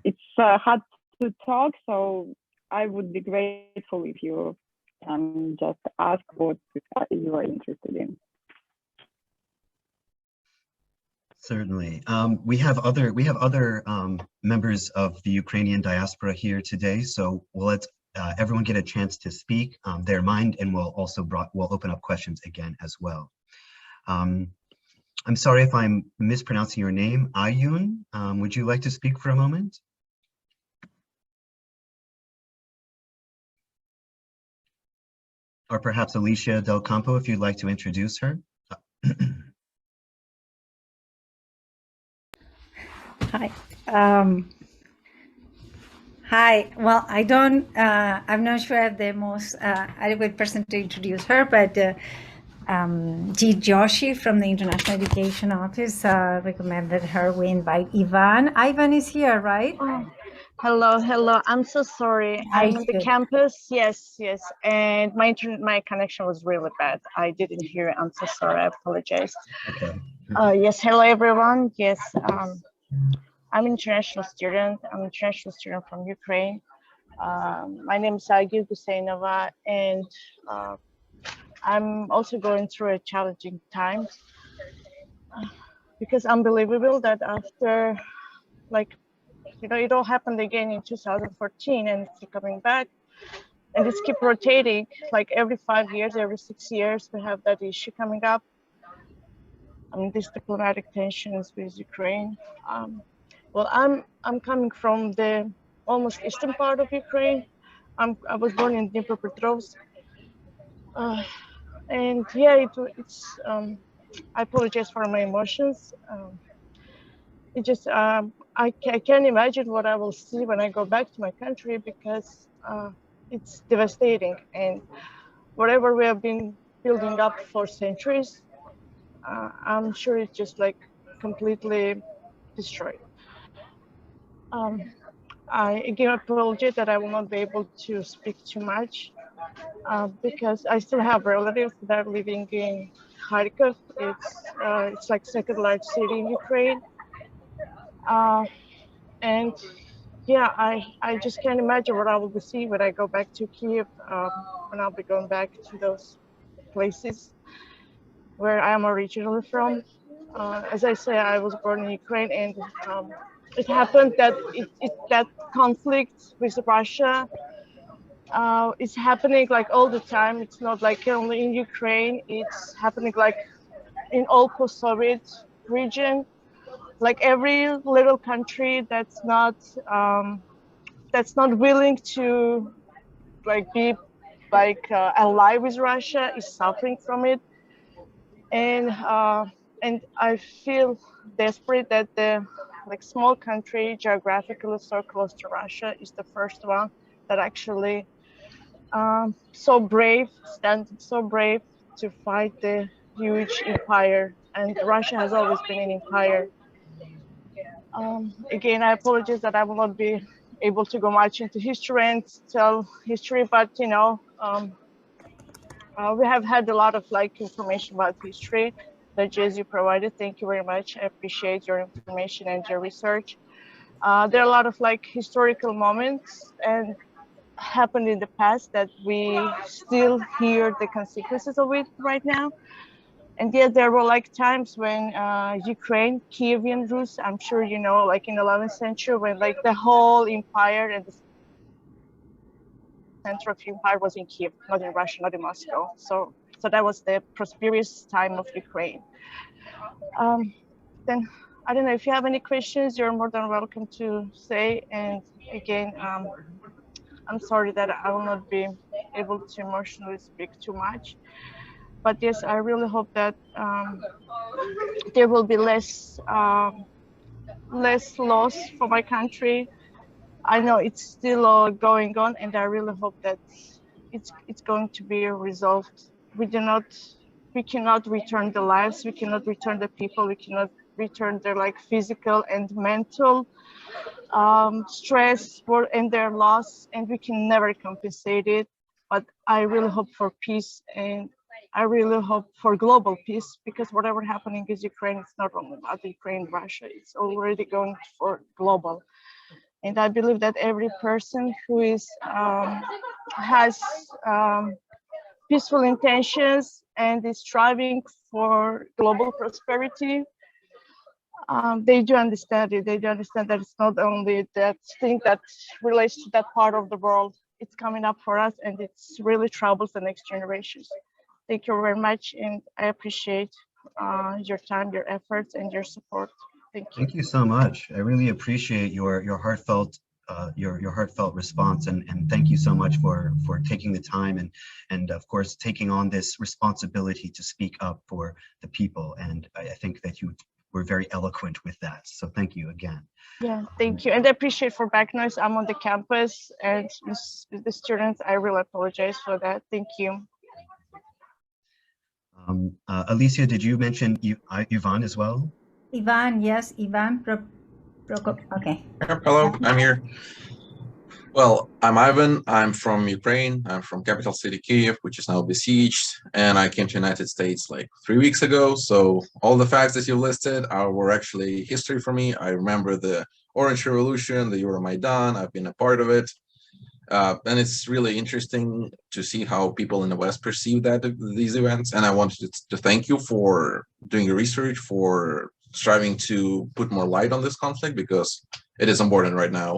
[SPEAKER 5] it's hard to talk. So I would be grateful if you can just ask what you are interested in.
[SPEAKER 2] Certainly. We have other members of the Ukrainian diaspora here today, so we'll let everyone get a chance to speak their mind, and we'll open up questions again as well. I'm sorry if I'm mispronouncing your name, Ayun. Would you like to speak for a moment? Or perhaps Alicia Del Campo, if you'd like to introduce her.
[SPEAKER 6] Hi. Hi. Well, I'm not sure I'm the most adequate person to introduce her, but G. Joshi from the International Education Office recommended her. We invite Ivan. Ivan is here, right?
[SPEAKER 7] Oh, hello. I'm so sorry. I'm on the campus. Yes. And my connection was really bad. I didn't hear it. I'm so sorry. I apologize.
[SPEAKER 2] Okay.
[SPEAKER 7] Yes. Hello, everyone. Yes. I'm an international student. I'm an international student from Ukraine. My name is Agil Gusainova, and I'm also going through a challenging time because unbelievable that after, it all happened again in 2014 and it's coming back, and it's keep rotating. Like every 5 years, every 6 years, we have that issue coming up. These diplomatic tensions with Ukraine. Well, I'm coming from the almost eastern part of Ukraine. I was born in Dnipropetrovsk, and yeah, it's. I apologize for my emotions. It just I can't imagine what I will see when I go back to my country, because it's devastating, and whatever we have been building up for centuries, I'm sure it's just like completely destroyed. I again apologize that I will not be able to speak too much, because I still have relatives that are living in Kharkiv. It's like second largest city in Ukraine, and yeah, I just can't imagine what I will be seeing when I go back to Kiev, when I'll be going back to those places where I am originally from. As I say, I was born in Ukraine, and it happened that that conflict with Russia is happening like all the time. It's not like only in Ukraine. It's happening like in all post-Soviet region. Like every little country that's not willing to like be like ally with Russia is suffering from it, and I feel desperate that the like small country geographically so close to Russia is the first one that actually standing so brave to fight the huge empire, and Russia has always been an empire. Again, I apologize that I will not be able to go much into history and tell history, but you know, we have had a lot of like information about history that you provided. Thank you very much. I appreciate your information and your research. There are a lot of like historical moments and happened in the past that we still hear the consequences of it right now. And yet there were like times when Ukraine, Kievan Rus, I'm sure you know, like in the 11th century, when like the whole empire and the center of empire was in Kiev, not in Russia, not in Moscow. So that was the prosperous time of Ukraine. Then I don't know if you have any questions, you're more than welcome to say. And again, I'm sorry that I will not be able to emotionally speak too much. But yes, I really hope that there will be less loss for my country. I know it's still going on, and I really hope that it's going to be resolved. We cannot return the lives, we cannot return the people, we cannot return their like physical and mental stress and their loss, and we can never compensate it. But I really hope for peace, and I really hope for global peace, because whatever happening is Ukraine, it's not only about Ukraine, Russia, it's already going for global. And I believe that every person who has peaceful intentions and is striving for global prosperity, they do understand it. They do understand that it's not only that thing that relates to that part of the world. It's coming up for us, and it's really troubles the next generations. Thank you very much, and I appreciate your time, your efforts, and your support. Thank you.
[SPEAKER 2] Thank you so much. I really appreciate your heartfelt your heartfelt response, and thank you so much for taking the time and of course taking on this responsibility to speak up for the people. And I think that you were very eloquent with that. So thank you again.
[SPEAKER 7] Yeah, thank you. And I appreciate for back noise. I'm on the campus, and the students, I really apologize for that. Thank you.
[SPEAKER 2] Alicia, did you mention Ivan as well?
[SPEAKER 6] Ivan, yes, Ivan okay.
[SPEAKER 8] Hello, I'm here. Well, I'm Ivan. I'm from Ukraine. I'm from capital city Kiev, which is now besieged, and I came to the United States like 3 weeks ago. So all the facts that you listed were actually history for me. I remember the Orange Revolution, the Euromaidan. I've been a part of it. And it's really interesting to see how people in the West perceive these events. And I wanted to thank you for doing your research, for striving to put more light on this conflict, because it is important right now.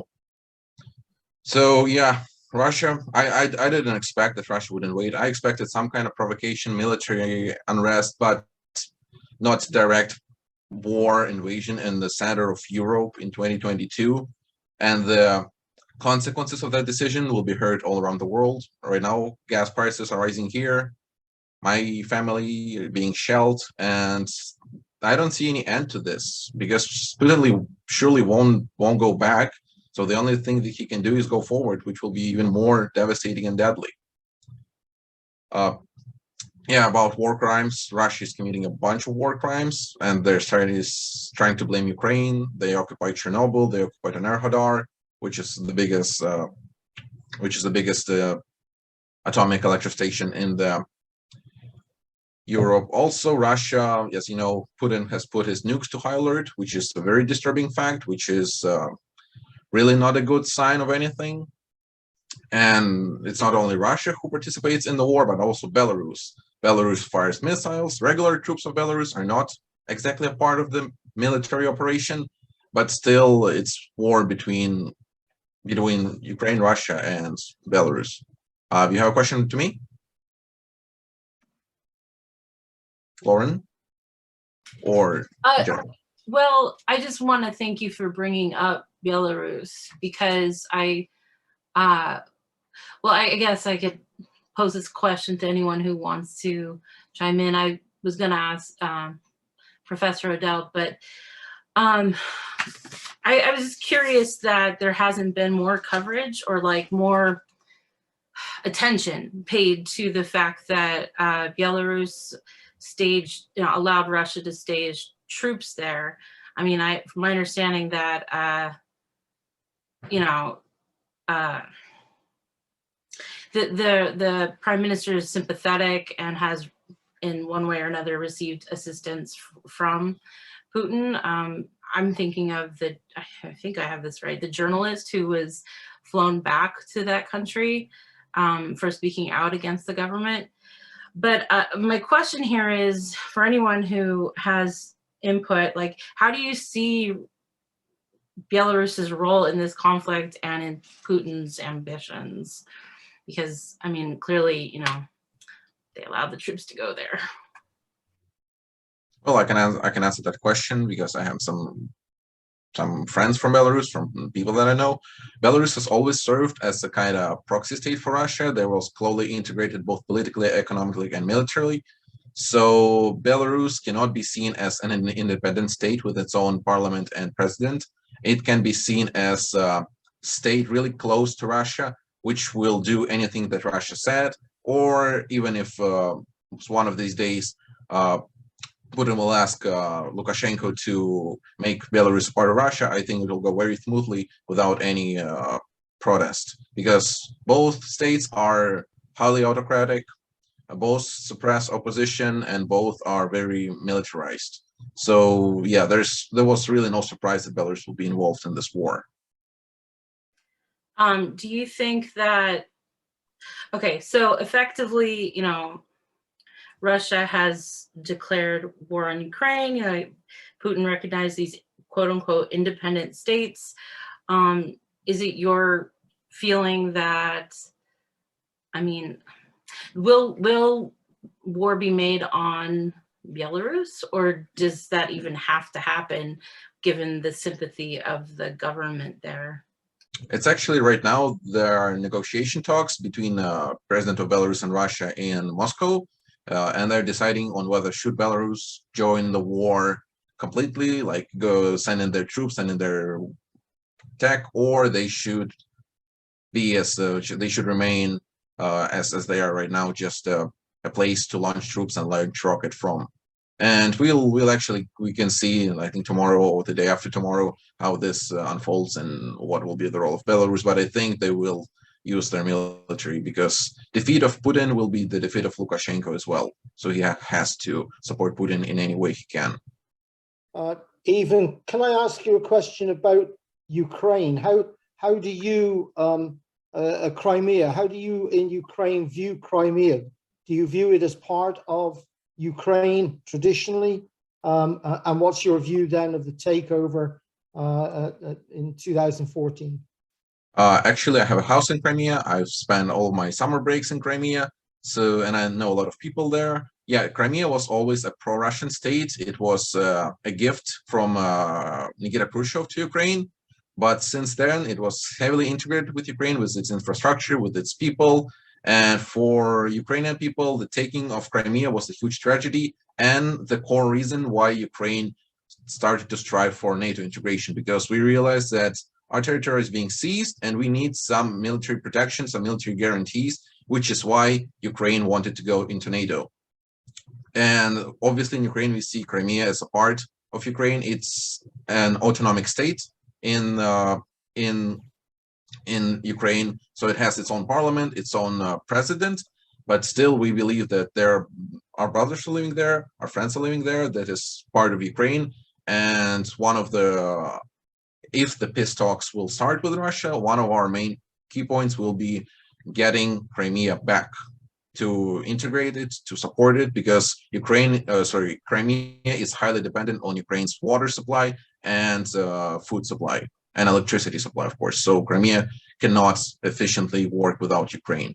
[SPEAKER 8] So yeah, Russia, I didn't expect that Russia would invade. I expected some kind of provocation, military unrest, but not direct war invasion in the center of Europe in 2022, and the consequences of that decision will be heard all around the world. Right now, gas prices are rising here, my family being shelled, and I don't see any end to this because Putin surely won't go back. So the only thing that he can do is go forward, which will be even more devastating and deadly. Yeah, about war crimes, Russia is committing a bunch of war crimes, and they're trying to blame Ukraine. They occupied Chernobyl, they occupied Enerhodar, which is the biggest atomic electric station in the Europe. Also, Russia, as you know, Putin has put his nukes to high alert, which is a very disturbing fact, which is really not a good sign of anything. And it's not only Russia who participates in the war, but also Belarus. Belarus fires missiles. Regular troops of Belarus are not exactly a part of the military operation, but still it's war between Ukraine, Russia, and Belarus. You have a question to me? Lauren? Or Jen?
[SPEAKER 9] Well, I just want to thank you for bringing up Belarus because I guess I could pose this question to anyone who wants to chime in. I was going to ask Professor Odell, but I was just curious that there hasn't been more coverage or like more attention paid to the fact that Belarus allowed Russia to stage troops there. I mean, from my understanding that, the prime minister is sympathetic and has in one way or another received assistance from Putin. I'm thinking of I think I have this right, the journalist who was flown back to that country for speaking out against the government. But my question here is for anyone who has input, like, how do you see Belarus's role in this conflict and in Putin's ambitions? Because, I mean, clearly, they allowed the troops to go there.
[SPEAKER 8] Well, I can answer that question because I have some friends from Belarus, from people that I know. Belarus has always served as a kind of proxy state for Russia. They was closely integrated both politically, economically, and militarily. So Belarus cannot be seen as an independent state with its own parliament and president. It can be seen as a state really close to Russia, which will do anything that Russia said, or even if one of these days Putin will ask Lukashenko to make Belarus part of Russia, I think it will go very smoothly without any protest, because both states are highly autocratic, both suppress opposition, and both are very militarized. So yeah, there was really no surprise that Belarus will be involved in this war.
[SPEAKER 9] Do you think that, okay, so effectively, Russia has declared war on Ukraine. Putin recognized these quote unquote independent states. Is it your feeling that, I mean, will war be made on Belarus, or does that even have to happen given the sympathy of the government there?
[SPEAKER 8] It's actually right now there are negotiation talks between President of Belarus and Russia in Moscow. And they're deciding on whether should Belarus join the war completely, like go send in their troops, send in their tech, or they should be they should remain as they are right now, just a place to launch troops and launch rocket from. And we can see, I think tomorrow or the day after tomorrow, how this unfolds and what will be the role of Belarus. But I think they will use their military, because defeat of Putin will be the defeat of Lukashenko as well. So he has to support Putin in any way he can.
[SPEAKER 10] Ivan, can I ask you a question about Ukraine? How do you Crimea? How do you in Ukraine view Crimea? Do you view it as part of Ukraine traditionally? And what's your view then of the takeover in 2014?
[SPEAKER 8] Actually, I have a house in Crimea. I've spent all my summer breaks in Crimea, and I know a lot of people there. yeah, Crimea was always a pro-Russian state. It was a gift from Nikita Khrushchev to Ukraine. But since then, it was heavily integrated with Ukraine, with its infrastructure, with its people. And for Ukrainian people, the taking of Crimea was a huge tragedy and the core reason why Ukraine started to strive for NATO integration, because we realized that our territory is being seized and we need some military protection, some military guarantees, which is why Ukraine wanted to go into NATO. And obviously in Ukraine, we see Crimea as a part of Ukraine. It's an autonomic state in Ukraine, so it has its own parliament, its own president, but still we believe that our brothers are living there, our friends are living there, that is part of Ukraine. And if the peace talks will start with Russia, one of our main key points will be getting Crimea back, to integrate it, to support it, because Crimea is highly dependent on Ukraine's water supply and food supply and electricity supply, of course. So Crimea cannot efficiently work without Ukraine.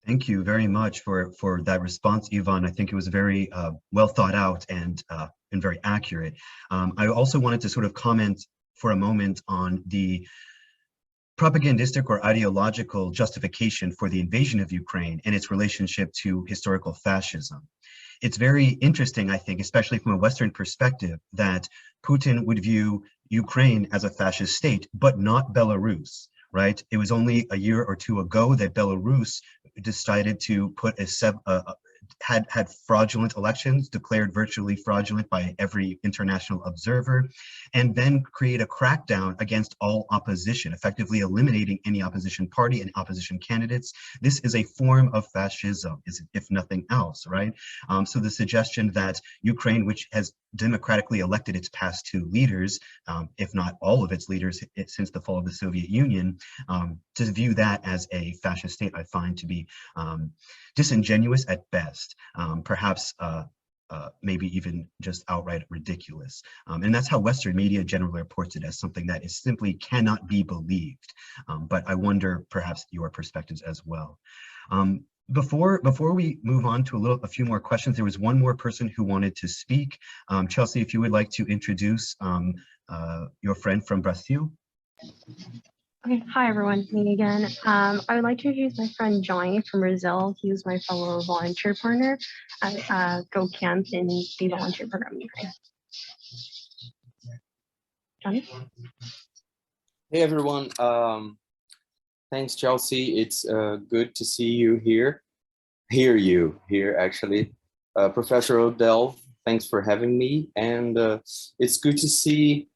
[SPEAKER 2] Thank you very much for that response, Ivan. I think it was very well thought out and very accurate. I also wanted to sort of comment for a moment on the propagandistic or ideological justification for the invasion of Ukraine and its relationship to historical fascism. It's very interesting, I think, especially from a Western perspective, that Putin would view Ukraine as a fascist state, but not Belarus, right? It was only a year or two ago that Belarus decided to put had fraudulent elections, declared virtually fraudulent by every international observer, and then create a crackdown against all opposition, effectively eliminating any opposition party and opposition candidates. This is a form of fascism, if nothing else, right? So the suggestion that Ukraine, which has democratically elected its past two leaders, if not all of its leaders since the fall of the Soviet Union, to view that as a fascist state, I find to be disingenuous at best, perhaps maybe even just outright ridiculous. And that's how Western media generally reports it, as something that is simply cannot be believed. But I wonder perhaps your perspectives as well. Before we move on to a few more questions, there was one more person who wanted to speak. Chelsea, if you would like to introduce your friend from Brazil.
[SPEAKER 4] Okay, hi everyone, me again. I would like to introduce my friend Johnny from Brazil. He was my fellow volunteer partner at Go Camp in the volunteer program in Ukraine. Johnny?
[SPEAKER 11] Hey everyone, thanks Chelsea. It's good to see you here, hear you here actually. Professor Odell, thanks for having me. And it's good to see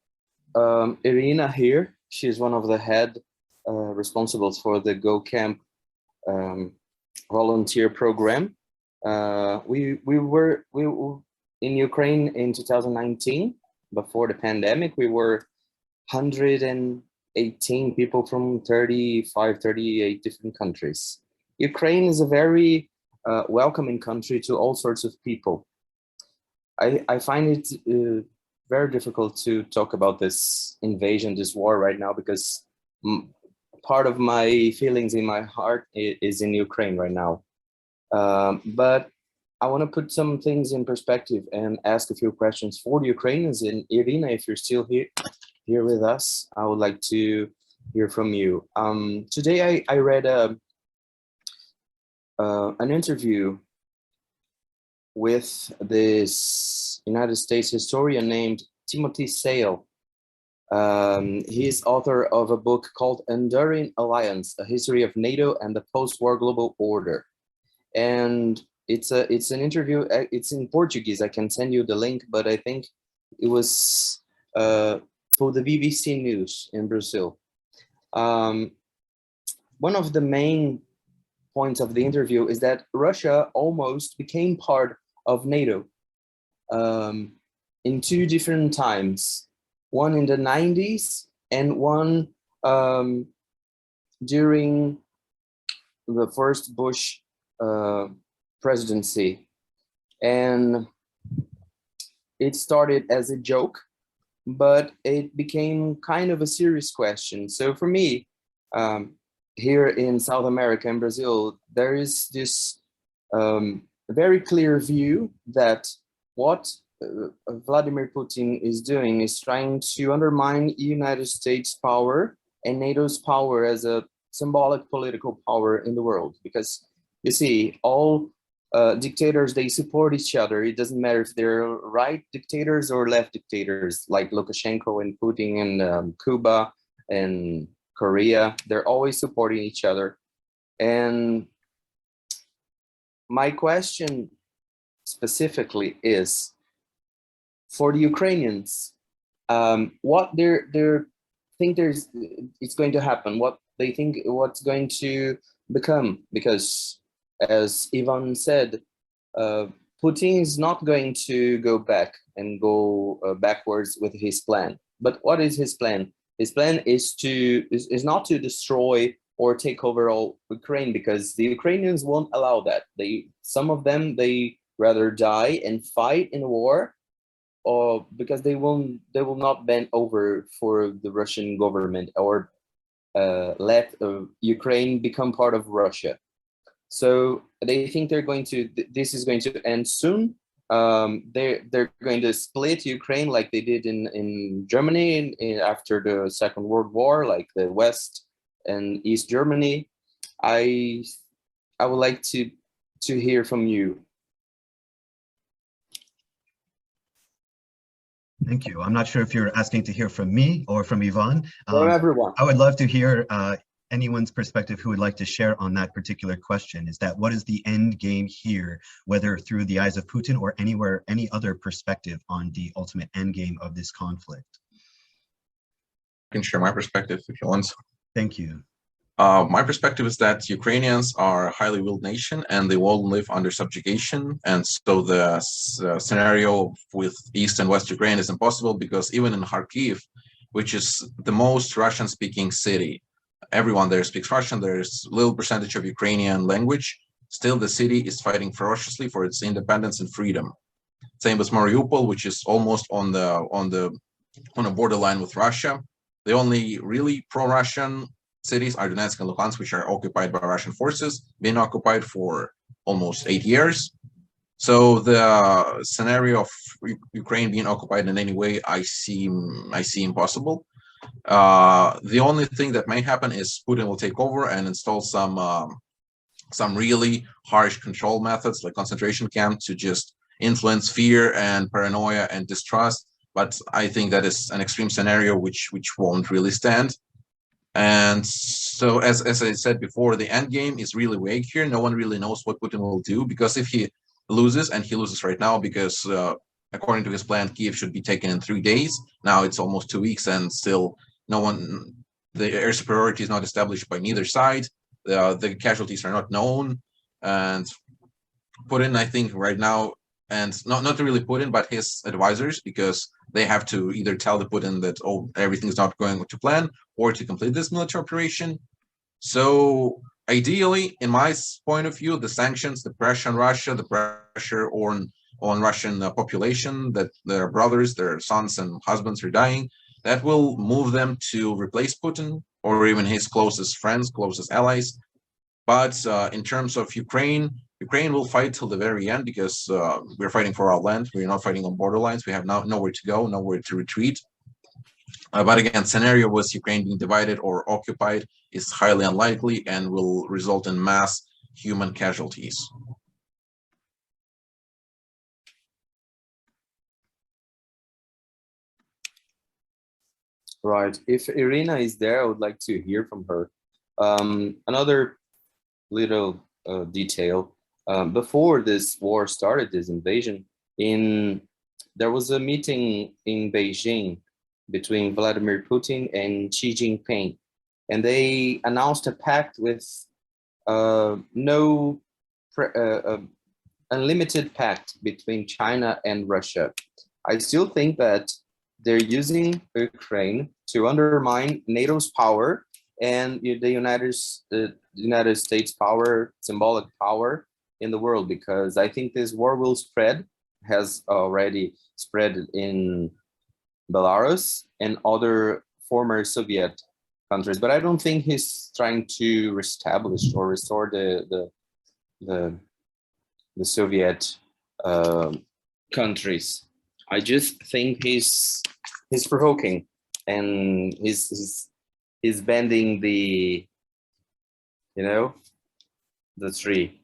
[SPEAKER 11] Irina here. She's one of the head responsibles for the Go Camp volunteer program. We were in Ukraine in 2019, before the pandemic. We were 118 people from 38 different countries. Ukraine is a very welcoming country to all sorts of people. I find it very difficult to talk about this invasion, this war right now, because part of my feelings in my heart is in Ukraine right now. But I want to put some things in perspective and ask a few questions for the Ukrainians. And Irina, if you're still here with us, I would like to hear from you. Today I read an interview with this United States historian named Timothy Sale. He's author of a book called Enduring Alliance, A History of NATO and the Post-War Global Order. And it's an interview, it's in Portuguese, I can send you the link, but I think it was for the BBC News in Brazil. One of the main points of the interview is that Russia almost became part of NATO in two different times, one in the 90s and one during the first Bush presidency. And it started as a joke, but it became kind of a serious question. So for me, here in South America and Brazil, there is this a very clear view that what Vladimir Putin is doing is trying to undermine United States power and NATO's power as a symbolic political power in the world. Because you see, all dictators, they support each other. It doesn't matter if they're right dictators or left dictators, like Lukashenko and Putin and Cuba and Korea. They're always supporting each other. And my question specifically is, for the Ukrainians, what they think it's going to happen, what they think what's going to become, because as Ivan said, Putin is not going to go back and go backwards with his plan. But what is his plan? His plan is not to destroy or take over all Ukraine, because the Ukrainians won't allow that. Some of them, they rather die and fight in a war, or because they will not bend over for the Russian government or let Ukraine become part of Russia. So they think this is going to end soon. They're going to split Ukraine like they did in Germany after the Second World War, like the West and East Germany. I would like to hear from you.
[SPEAKER 2] Thank you. I'm not sure if you're asking to hear from me or from Ivan.
[SPEAKER 11] From everyone.
[SPEAKER 2] I would love to hear anyone's perspective who would like to share on that particular question. Is that what is the end game here, whether through the eyes of Putin or any other perspective on the ultimate end game of this conflict?
[SPEAKER 8] I can share my perspective if you want.
[SPEAKER 2] Thank you.
[SPEAKER 8] My perspective is that Ukrainians are a highly willed nation and they all live under subjugation. And so the scenario with East and West Ukraine is impossible, because even in Kharkiv, which is the most Russian-speaking city, everyone there speaks Russian, there's little percentage of Ukrainian language. Still, the city is fighting ferociously for its independence and freedom. Same with Mariupol, which is almost on a borderline with Russia. The only really pro-Russian cities are Donetsk and Luhansk, which are occupied by Russian forces, been occupied for almost 8 years. So the scenario of Ukraine being occupied in any way, I see impossible. The only thing that may happen is Putin will take over and install some really harsh control methods like concentration camp to just influence fear and paranoia and distrust. But I think that is an extreme scenario which won't really stand. And so, as I said before, the end game is really vague here. No one really knows what Putin will do, because if he loses, and he loses right now, because according to his plan, Kiev should be taken in 3 days. Now it's almost 2 weeks, and still the air superiority is not established by neither side. The casualties are not known, and Putin, I think, right now, and not really Putin, but his advisors, because they have to either tell the Putin that, oh, everything's not going to plan, or to complete this military operation. So ideally, in my point of view, the sanctions, the pressure on Russia, the pressure on Russian population, that their brothers, their sons and husbands are dying, that will move them to replace Putin or even his closest friends, closest allies. But in terms of Ukraine will fight till the very end, because we're fighting for our land. We're not fighting on borderlines. We have nowhere to go, nowhere to retreat. But again, scenario with Ukraine being divided or occupied is highly unlikely and will result in mass human casualties.
[SPEAKER 11] Right. If Irina is there, I would like to hear from her. Another little detail. Before this war started, this invasion, there was a meeting in Beijing between Vladimir Putin and Xi Jinping, and they announced a pact with unlimited pact between China and Russia. I still think that they're using Ukraine to undermine NATO's power and the United States power, symbolic power in the world, because I think this war will spread, has already spread in Belarus and other former Soviet countries, but I don't think he's trying to reestablish or restore the the Soviet countries. I just think he's provoking, and he's bending the, you know, the tree.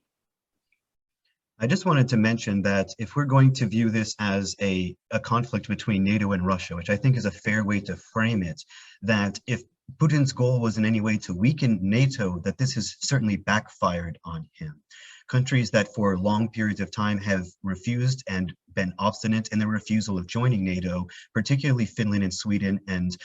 [SPEAKER 2] I just wanted to mention that if we're going to view this as a conflict between NATO and Russia, which I think is a fair way to frame it, that if Putin's goal was in any way to weaken NATO, that this has certainly backfired on him. Countries that for long periods of time have refused and been obstinate in their refusal of joining NATO, particularly Finland and Sweden and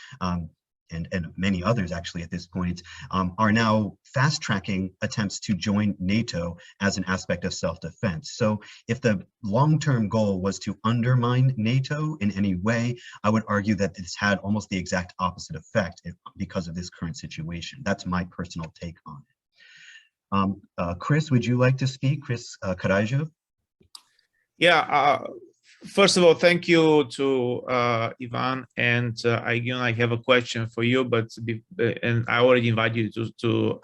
[SPEAKER 2] many others actually at this point, are now fast-tracking attempts to join NATO as an aspect of self-defense. So if the long-term goal was to undermine NATO in any way, I would argue that it's had almost the exact opposite effect because of this current situation. That's my personal take on it. Chris, would you like to speak? Chris Karajev?
[SPEAKER 12] Yeah, first of all, thank you to Ivan, and again, I have a question for you, and I already invited you to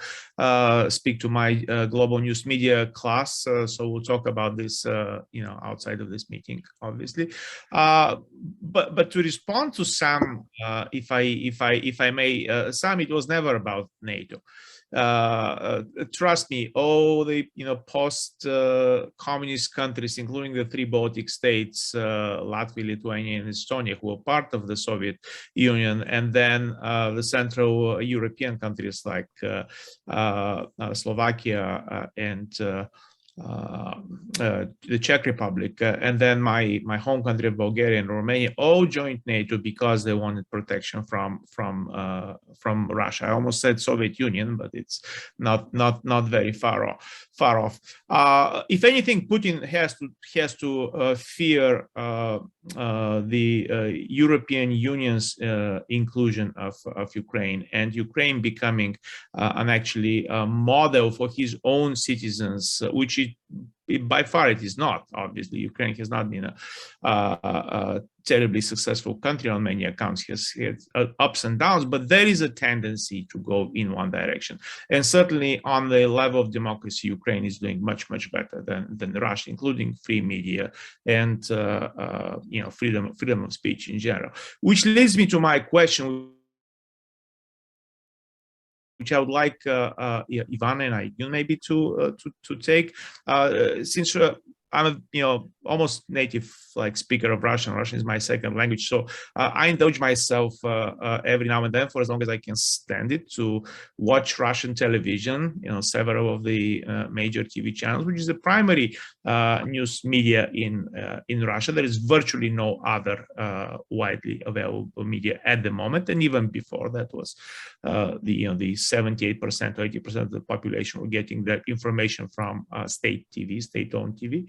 [SPEAKER 12] speak to my global news media class, so we'll talk about this, outside of this meeting, obviously. But to respond to Sam, if I may, Sam, it was never about NATO. Trust me, all the post-communist countries, including the three Baltic states, Latvia, Lithuania, and Estonia, who were part of the Soviet Union, and then the Central European countries like Slovakia and the Czech Republic, and then my home country, Bulgaria and Romania, all joined NATO because they wanted protection from Russia. I almost said Soviet Union, but it's not very far off. If anything, Putin has to fear the European Union's inclusion of Ukraine, and Ukraine becoming an actually model for his own citizens, which by far it is not. Obviously, Ukraine has not been a terribly successful country on many accounts. Has had ups and downs, but there is a tendency to go in one direction. And certainly on the level of democracy, Ukraine is doing much better than Russia, including free media and freedom of speech in general. Which leads me to my question, which I would like Ivan and you maybe to take, since I'm a almost native speaker of Russian. Russian is my second language, so I indulge myself every now and then, for as long as I can stand it, to watch Russian television. Several of the major TV channels, which is the primary news media in Russia. There is virtually no other widely available media at the moment, and even before that was the 78% or 80% of the population were getting their information from state-owned TV.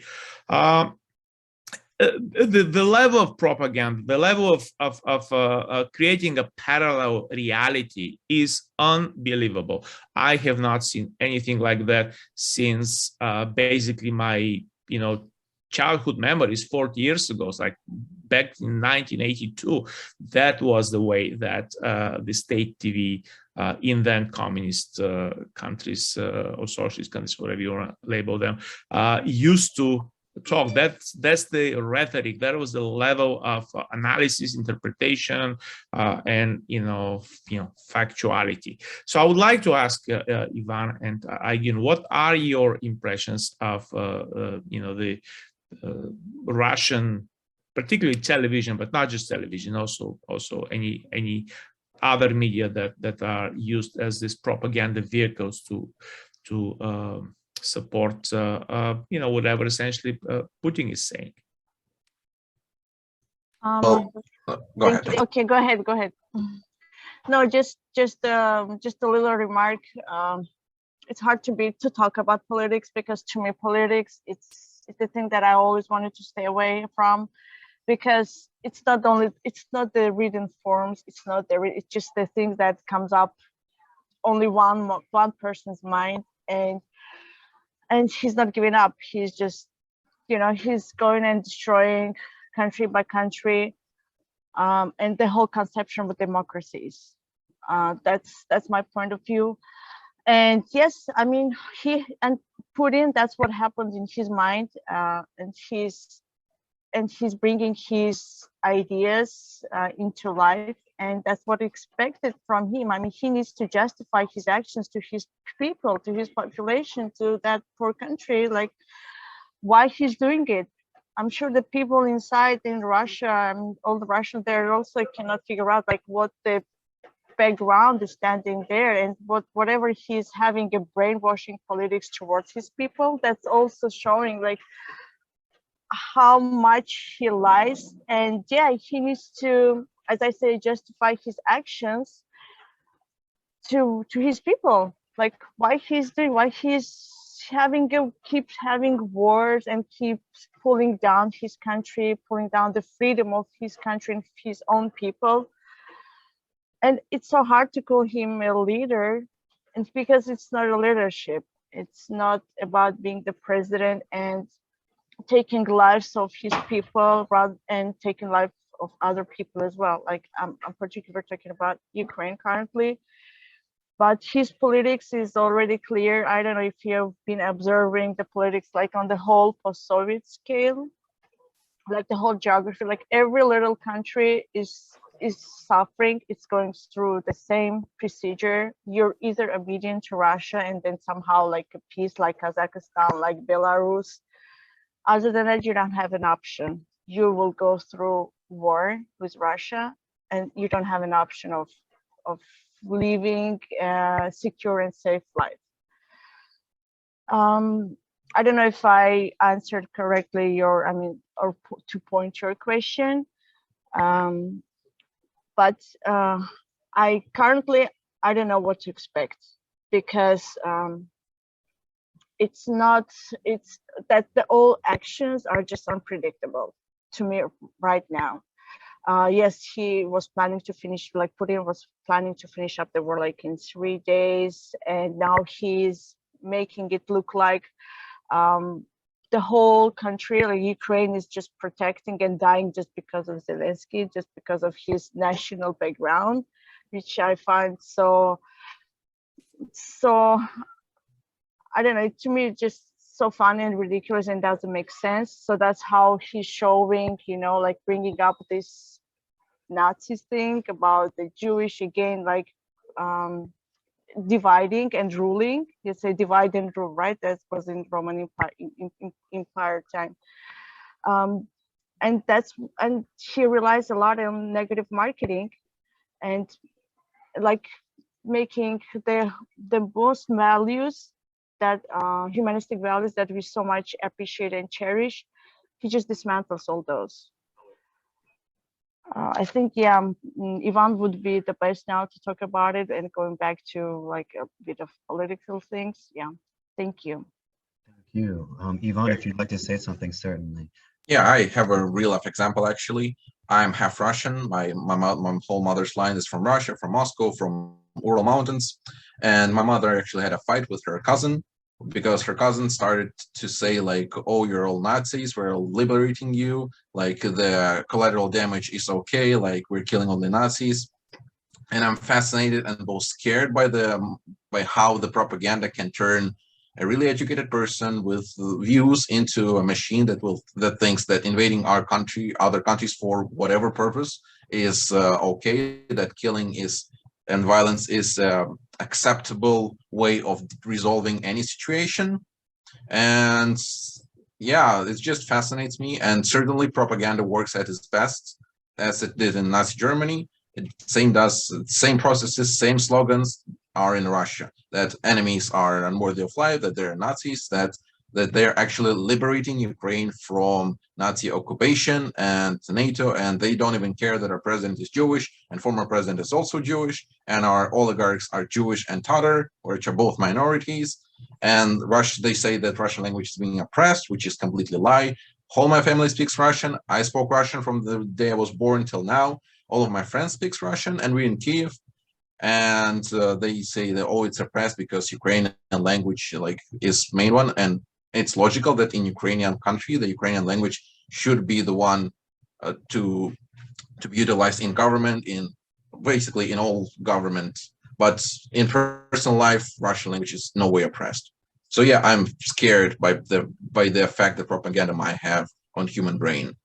[SPEAKER 12] The level of propaganda, the level of creating a parallel reality is unbelievable. I have not seen anything like that since basically my childhood memories 40 years ago. It's like back in 1982, that was the way that the state TV in then communist countries or socialist countries, whatever you want to label them, used to talk. That's the rhetoric. That was the level of analysis, interpretation, and factuality. So I would like to ask Ivan and Aygün, what are your impressions of the Russian, particularly television, but not just television, also any other media that are used as these propaganda vehicles to support whatever essentially Putin is saying.
[SPEAKER 8] Go ahead.
[SPEAKER 7] Okay, go ahead. No, just a little remark. It's hard to talk about politics, because to me politics it's the thing that I always wanted to stay away from, because it's not the written forms, it's just the things that comes up only one person's mind, and he's not giving up. He's just he's going and destroying country by country, and the whole conception with democracies. That's my point of view. And yes, I mean, and Putin, that's what happens in his mind, and he's bringing his ideas into life, and that's what expected from him. I mean, he needs to justify his actions to his people, to his population, to that poor country, like why he's doing it. I'm sure the people inside in Russia and all the Russians there also cannot figure out like what the background is standing there, and whatever he's having a brainwashing politics towards his people, that's also showing like how much he lies. And yeah, he needs to, as I say, justify his actions to his people, like why he's keeps having wars and keeps pulling down his country, pulling down the freedom of his country and his own people. And it's so hard to call him a leader, and because it's not a leadership. It's not about being the president and taking lives of his people rather and taking life of other people as well. Like I'm particularly talking about Ukraine currently, but his politics is already clear. I don't know if you've been observing the politics like on the whole post-Soviet scale, like the whole geography, like every little country is suffering. It's going through the same procedure. You're either obedient to Russia and then somehow like a piece like Kazakhstan, like Belarus. Other than that, you don't have an option. You will go through war with Russia, and you don't have an option of living a secure and safe life. I don't know if I answered correctly or to point your question. But I don't know what to expect, because it's that all actions are just unpredictable to me right now. Yes, he was planning to finish, like Putin was planning to finish up the war like in 3 days, and now he's making it look like the whole country, like Ukraine, is just protecting and dying just because of Zelensky, just because of his national background, which I find so I don't know, to me just so funny and ridiculous and doesn't make sense. So that's how he's showing, like bringing up this Nazi thing about the Jewish again, like dividing and ruling. You say divide and rule, right? That was in Roman Empire time. And he relies a lot on negative marketing and like making the most values that humanistic values that we so much appreciate and cherish. He just dismantles all those. I think, yeah, Ivan would be the best now to talk about it, and going back to like a bit of political things. Yeah, thank you.
[SPEAKER 2] Thank you. Ivan, if you'd like to say something, certainly.
[SPEAKER 8] Yeah, I have a real life example actually. I'm half Russian. My whole mother's line is from Russia, from Moscow, from Ural Mountains. And my mother actually had a fight with her cousin because her cousin started to say like, oh, you're all Nazis, we're all liberating you, like the collateral damage is okay, like we're killing all the Nazis. And I'm fascinated and both scared by how the propaganda can turn a really educated person with views into a machine that thinks that invading our country, other countries for whatever purpose is okay, that killing is and violence is acceptable way of resolving any situation. And yeah, it just fascinates me. And certainly propaganda works at its best, as it did in Nazi Germany. Same processes, same slogans are in Russia, that enemies are unworthy of life, that they're Nazis, that they're actually liberating Ukraine from Nazi occupation and NATO, and they don't even care that our president is Jewish and former president is also Jewish, and our oligarchs are Jewish and Tatar, which are both minorities. And they say that Russian language is being oppressed, which is completely lie. All my family speaks Russian. I spoke Russian from the day I was born till now. All of my friends speaks Russian, and we're in Kiev. And they say that, oh, it's oppressed because Ukrainian language is main one, and it's logical that in Ukrainian country, the Ukrainian language should be the one to be utilized in government, in basically in all government but in personal life, Russian language is no way oppressed. So yeah, I'm scared by the effect that propaganda might have on human brain.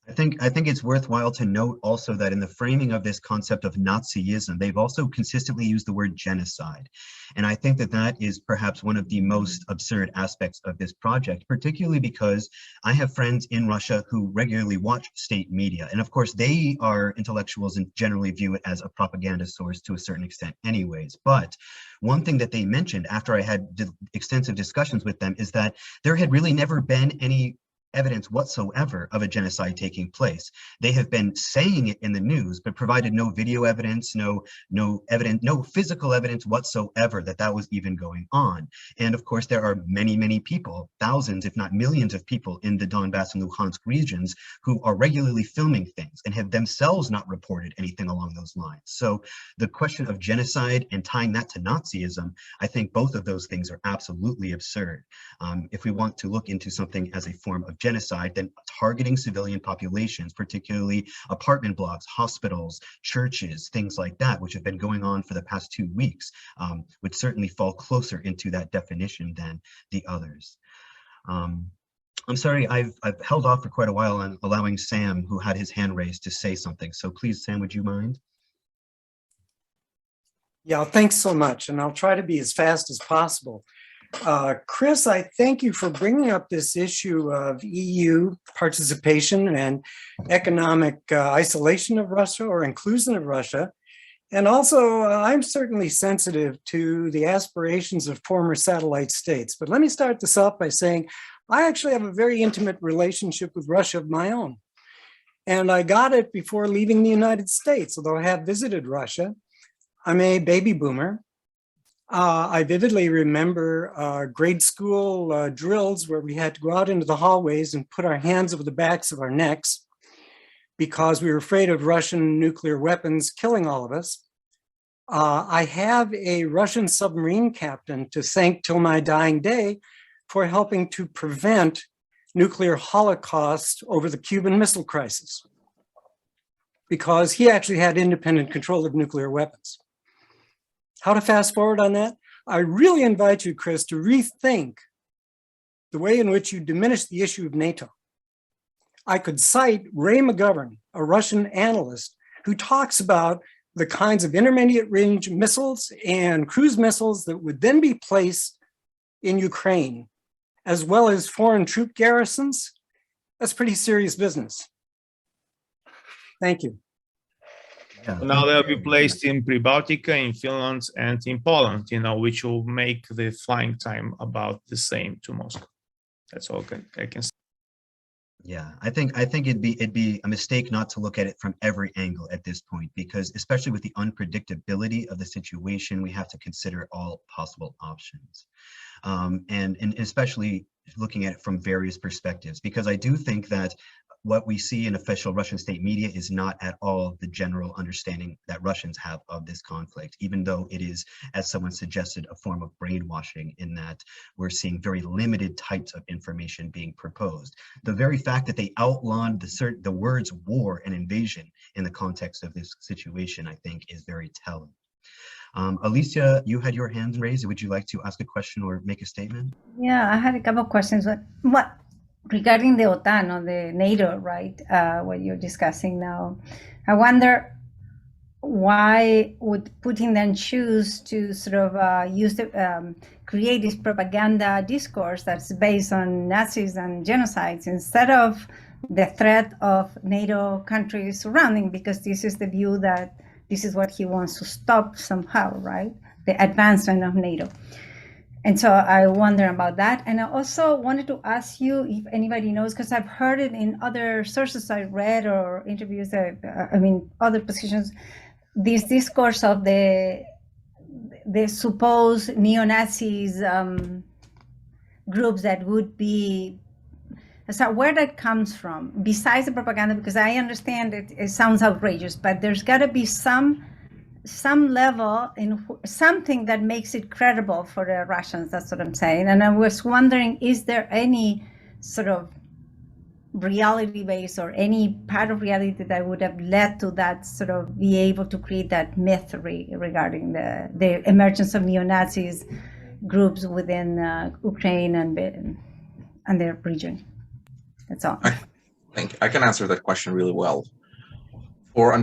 [SPEAKER 2] I think it's worthwhile to note also that in the framing of this concept of Nazism, they've also consistently used the word genocide. And I think that that is perhaps one of the most absurd aspects of this project, particularly because I have friends in Russia who regularly watch state media. And of course, they are intellectuals and generally view it as a propaganda source to a certain extent anyways. But one thing that they mentioned after I had extensive discussions with them is that there had really never been any evidence whatsoever of a genocide taking place. They have been saying it in the news, but provided no video evidence, no evidence, no physical evidence whatsoever that that was even going on. And of course, there are many, many people, thousands, if not millions of people in the Donbass and Luhansk regions who are regularly filming things and have themselves not reported anything along those lines. So the question of genocide and tying that to Nazism, I think both of those things are absolutely absurd. If we want to look into something as a form of genocide, then targeting civilian populations, particularly apartment blocks, hospitals, churches, things like that, which have been going on for the past 2 weeks, would certainly fall closer into that definition than the others. I'm sorry, I've held off for quite a while on allowing Sam, who had his hand raised, to say something. So please, Sam, would you mind?
[SPEAKER 1] Yeah, thanks so much. And I'll try to be as fast as possible. Chris, I thank you for bringing up this issue of EU participation and economic isolation of Russia or inclusion of Russia. And also, I'm certainly sensitive to the aspirations of former satellite states. But let me start this off by saying I actually have a very intimate relationship with Russia of my own. And I got it before leaving the United States, although I have visited Russia. I'm a baby boomer. I vividly remember grade school drills where we had to go out into the hallways and put our hands over the backs of our necks because we were afraid of Russian nuclear weapons killing all of us. I have a Russian submarine captain to thank till my dying day for helping to prevent nuclear holocaust over the Cuban Missile Crisis, because he actually had independent control of nuclear weapons. How to fast forward on that? I really invite you, Chris, to rethink the way in which you diminish the issue of NATO. I could cite Ray McGovern, a Russian analyst, who talks about the kinds of intermediate range missiles and cruise missiles that would then be placed in Ukraine, as well as foreign troop garrisons. That's pretty serious business. Thank you.
[SPEAKER 2] Yeah,
[SPEAKER 12] now they'll be placed in Pribaltica, in Finland, and in Poland, which will make the flying time about the same to Moscow. That's all I can say.
[SPEAKER 2] Yeah, I think it'd be a mistake not to look at it from every angle at this point, because especially with the unpredictability of the situation, we have to consider all possible options, and especially looking at it from various perspectives, because I do think that what we see in official Russian state media is not at all the general understanding that Russians have of this conflict, even though it is, as someone suggested, a form of brainwashing in that we're seeing very limited types of information being proposed. The very fact that they outlawed the words war and invasion in the context of this situation, I think, is very telling. Alicia, you had your hand raised. Would you like to ask a question or make a statement?
[SPEAKER 6] Yeah, I had a couple of questions. What regarding the OTAN or the NATO, right? What you're discussing now, I wonder why would Putin then choose to sort of create this propaganda discourse that's based on Nazis and genocides instead of the threat of NATO countries surrounding, because this is the view that this is what he wants to stop somehow, right? The advancement of NATO. And so I wonder about that. And I also wanted to ask you if anybody knows, because I've heard it in other sources I read or interviews, other positions, this discourse of the supposed neo-Nazis groups that would be, so where that comes from, besides the propaganda, because I understand it sounds outrageous, but there's got to be some level in something that makes it credible for the Russians. That's what I'm saying. And I was wondering, is there any sort of reality base or any part of reality that would have led to that sort of be able to create that myth regarding the emergence of neo-Nazis groups within Ukraine and their region. That's all.
[SPEAKER 8] I can answer that question really well. For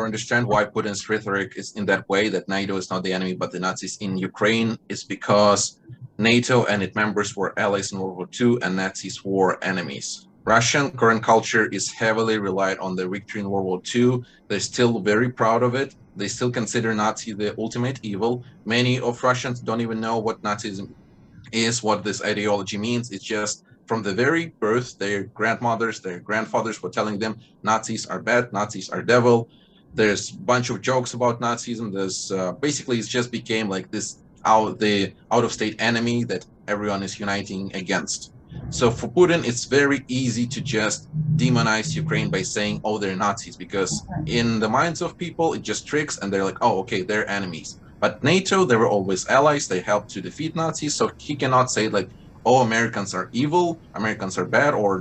[SPEAKER 8] understand why Putin's rhetoric is in that way, that NATO is not the enemy but the Nazis in Ukraine, is because NATO and its members were allies in World War II and Nazis were enemies. Russian current culture is heavily relied on the victory in World War II. They're still very proud of it. They still consider Nazi the ultimate evil. Many of Russians don't even know what Nazism is, what this ideology means. It's just from the very birth, their grandmothers, their grandfathers were telling them Nazis are bad, Nazis are devil. There's a bunch of jokes about Nazism. There's basically it just became like this out-of-state enemy that everyone is uniting against. So for Putin, it's very easy to just demonize Ukraine by saying, oh, they're Nazis, because in the minds of people, it just tricks and they're like, oh, okay, they're enemies. But NATO, they were always allies. They helped to defeat Nazis. So he cannot say like, oh, Americans are evil, Americans are bad, or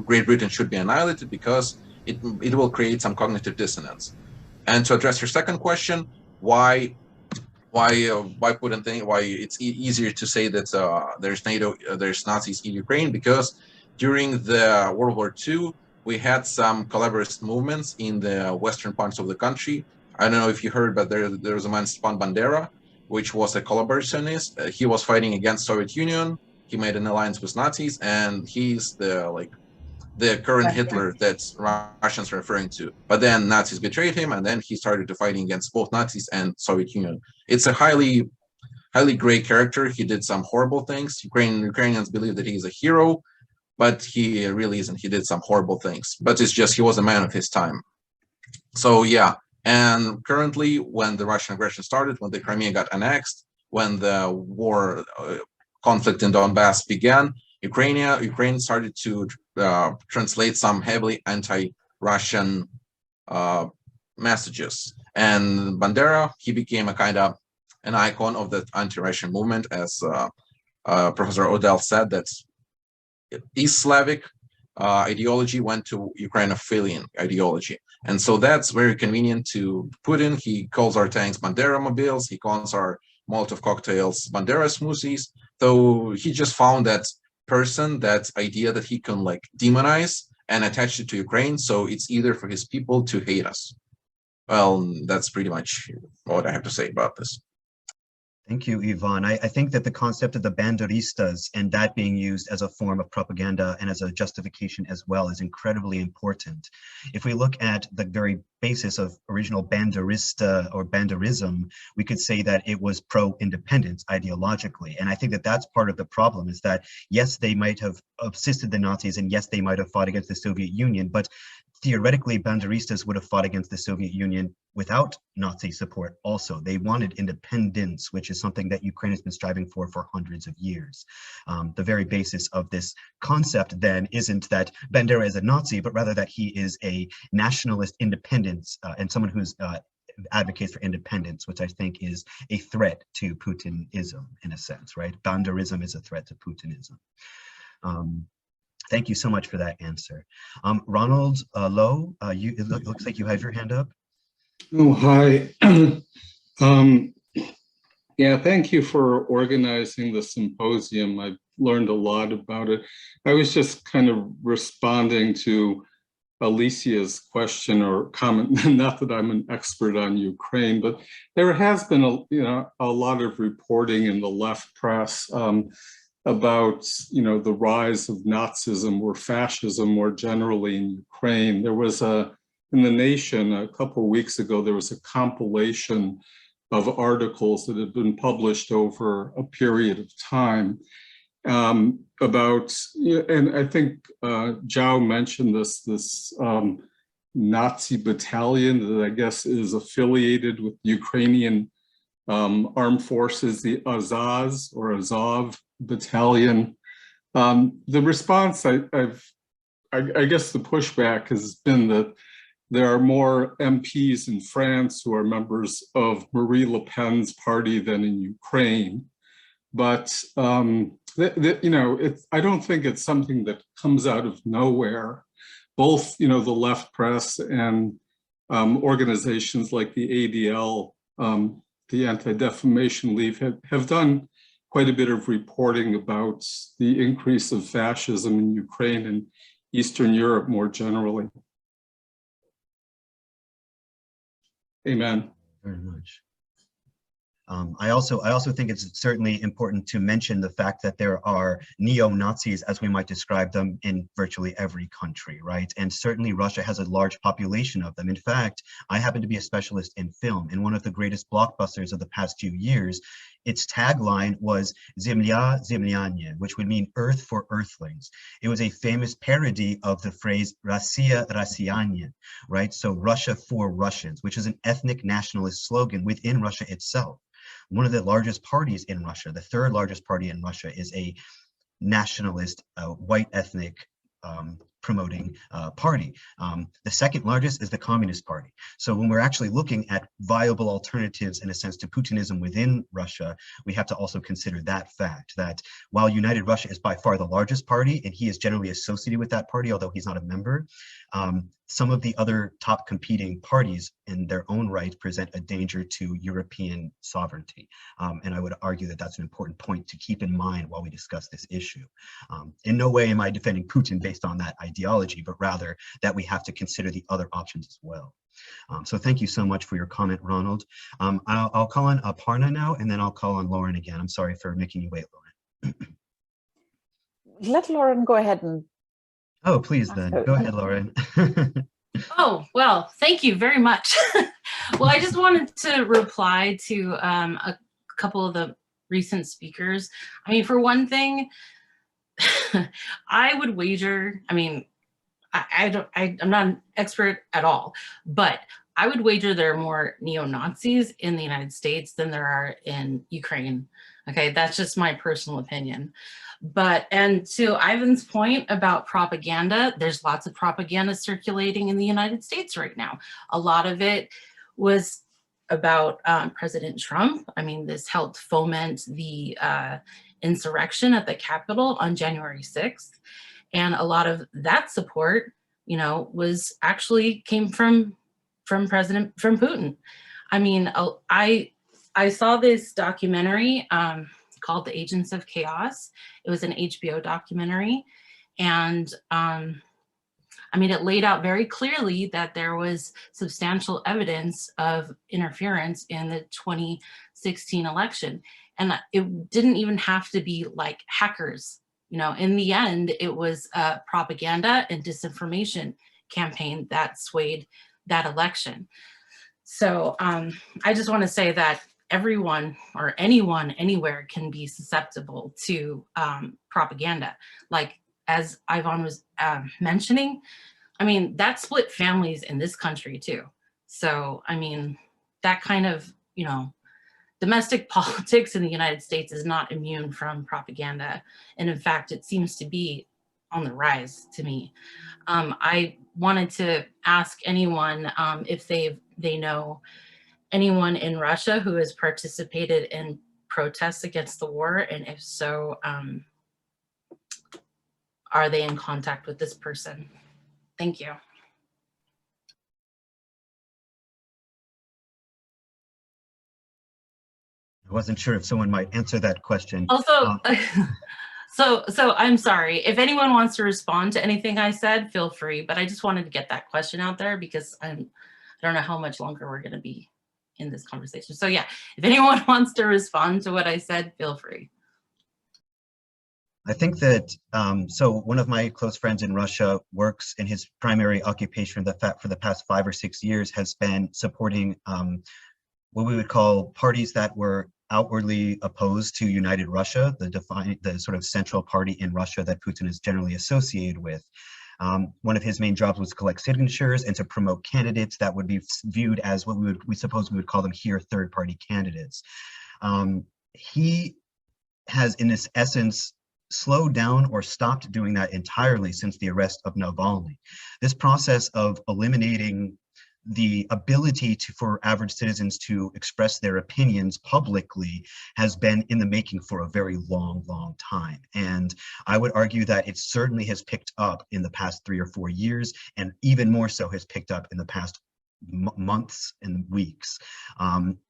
[SPEAKER 8] Great Britain should be annihilated, because it will create some cognitive dissonance. And to address your second question, why Putin think, why it's easier to say that there's NATO, there's Nazis in Ukraine, because during the World War II, we had some collaborative movements in the western parts of the country. I don't know if you heard, but there was a man, Stepan Bandera, which was a collaborationist. He was fighting against Soviet Union. He made an alliance with Nazis, and he's the current Hitler that Russians are referring to. But then Nazis betrayed him, and then he started to fighting against both Nazis and Soviet Union. It's a highly gray character. He did some horrible things. Ukrainians believe that he's a hero, but he really isn't. He did some horrible things. But it's just he was a man of his time. So yeah, and currently, when the Russian aggression started, when the Crimea got annexed, when the war conflict in Donbass began, Ukraine started to translate some heavily anti-Russian messages. And Bandera, he became a kind of an icon of the anti-Russian movement, as Professor Odell said, that East Slavic ideology went to Ukrainophilian ideology. And so that's very convenient to Putin. He calls our tanks Bandera mobiles. He calls our Molotov cocktails Bandera smoothies. So he just found that person, that idea that he can like demonize and attach it to Ukraine. So it's either for his people to hate us. Well, that's pretty much what I have to say about this.
[SPEAKER 2] Thank you, Ivan. I think that the concept of the banderistas and that being used as a form of propaganda and as a justification as well is incredibly important. If we look at the very basis of original banderista or banderism, we could say that it was pro-independence ideologically. And I think that that's part of the problem, is that yes, they might have assisted the Nazis, and yes, they might have fought against the Soviet Union, but theoretically, banderistas would have fought against the Soviet Union without Nazi support also. They wanted independence, which is something that Ukraine has been striving for hundreds of years. The very basis of this concept then isn't that Bandera is a Nazi, but rather that he is a nationalist independence and someone who's advocates for independence, which I think is a threat to Putinism in a sense, right? Banderism is a threat to Putinism. Thank you so much for that answer. Ronald Lowe, it looks like you have your hand up.
[SPEAKER 13] Oh, hi. Yeah, thank you for organizing the symposium. I've learned a lot about it. I was just kind of responding to Alicia's question or comment, not that I'm an expert on Ukraine, but there has been a lot of reporting in the left press about the rise of Nazism or fascism more generally in Ukraine. There was in The Nation a couple of weeks ago, there was a compilation of articles that had been published over a period of time about, and I think Zhao mentioned this Nazi battalion that I guess is affiliated with Ukrainian armed forces, the Azov battalion. The response, I guess the pushback has been that there are more MPs in France who are members of Marie Le Pen's party than in Ukraine. But you know, I don't think it's something that comes out of nowhere. Both, you know, the left press and organizations like the ADL, the Anti-Defamation League, have done quite a bit of reporting about the increase of fascism in Ukraine and Eastern Europe more generally. Amen.
[SPEAKER 2] Very much. I also think it's certainly important to mention the fact that there are neo-Nazis, as we might describe them, in virtually every country, right? And certainly Russia has a large population of them. In fact, I happen to be a specialist in film, and one of the greatest blockbusters of the past few years, its tagline was Zemlya Zemlyanye, which would mean Earth for Earthlings. It was a famous parody of the phrase Россия Россияне, right? So Russia for Russians, which is an ethnic nationalist slogan within Russia itself. One of the largest parties in Russia, the third largest party in Russia, is a nationalist, white ethnic promoting party. The second largest is the Communist Party. So when we're actually looking at viable alternatives, in a sense, to Putinism within Russia, we have to also consider that fact, that while United Russia is by far the largest party, and he is generally associated with that party, although he's not a member, some of the other top competing parties in their own right present a danger to European sovereignty. And I would argue that that's an important point to keep in mind while we discuss this issue. In no way am I defending Putin based on that ideology, but rather that we have to consider the other options as well. So thank you so much for your comment, Ronald. I'll call on Aparna now, and then I'll call on Lauren again. I'm sorry for making you wait, Lauren.
[SPEAKER 14] Let Lauren go ahead and...
[SPEAKER 2] Oh, please then. Go ahead, Lauren.
[SPEAKER 9] Oh, well, thank you very much. Well, I just wanted to reply to a couple of the recent speakers. I mean, for one thing, I would wager, I mean, I'm not an expert at all, but I would wager there are more neo-Nazis in the United States than there are in Ukraine. Okay, that's just my personal opinion. But, and to Ivan's point about propaganda, there's lots of propaganda circulating in the United States right now. A lot of it was about President Trump. I mean, this helped foment the insurrection at the Capitol on January 6th. And a lot of that support, you know, was actually came from Putin. I mean, I saw this documentary called The Agents of Chaos. It was an HBO documentary. And I mean, it laid out very clearly that there was substantial evidence of interference in the 2016 election. And it didn't even have to be like hackers. You know, in the end, it was a propaganda and disinformation campaign that swayed that election. So I just want to say that everyone or anyone anywhere can be susceptible to propaganda. Like as Ivan was mentioning, I mean, that split families in this country too. So, I mean, that kind of, you know, domestic politics in the United States is not immune from propaganda. And in fact, it seems to be on the rise to me. I wanted to ask anyone if they know anyone in Russia who has participated in protests against the war, and if so, are they in contact with this person? Thank you.
[SPEAKER 2] I wasn't sure if someone might answer that question.
[SPEAKER 9] Also, so I'm sorry. If anyone wants to respond to anything I said, feel free, but I just wanted to get that question out there because I don't know how much longer we're going to be in this conversation. So yeah, if anyone wants to respond to what I said, feel free.
[SPEAKER 2] I think that, so one of my close friends in Russia works in his primary occupation for the past 5 or 6 years has been supporting what we would call parties that were outwardly opposed to United Russia, the sort of central party in Russia that Putin is generally associated with. One of his main jobs was to collect signatures and to promote candidates that would be viewed as what we suppose we would call them here third-party candidates. He has, in this essence, slowed down or stopped doing that entirely since the arrest of Navalny. This process of eliminating the ability for average citizens to express their opinions publicly has been in the making for a very long time. And I would argue that it certainly has picked up in the past 3 or 4 years, and even more so has picked up in the past months and weeks.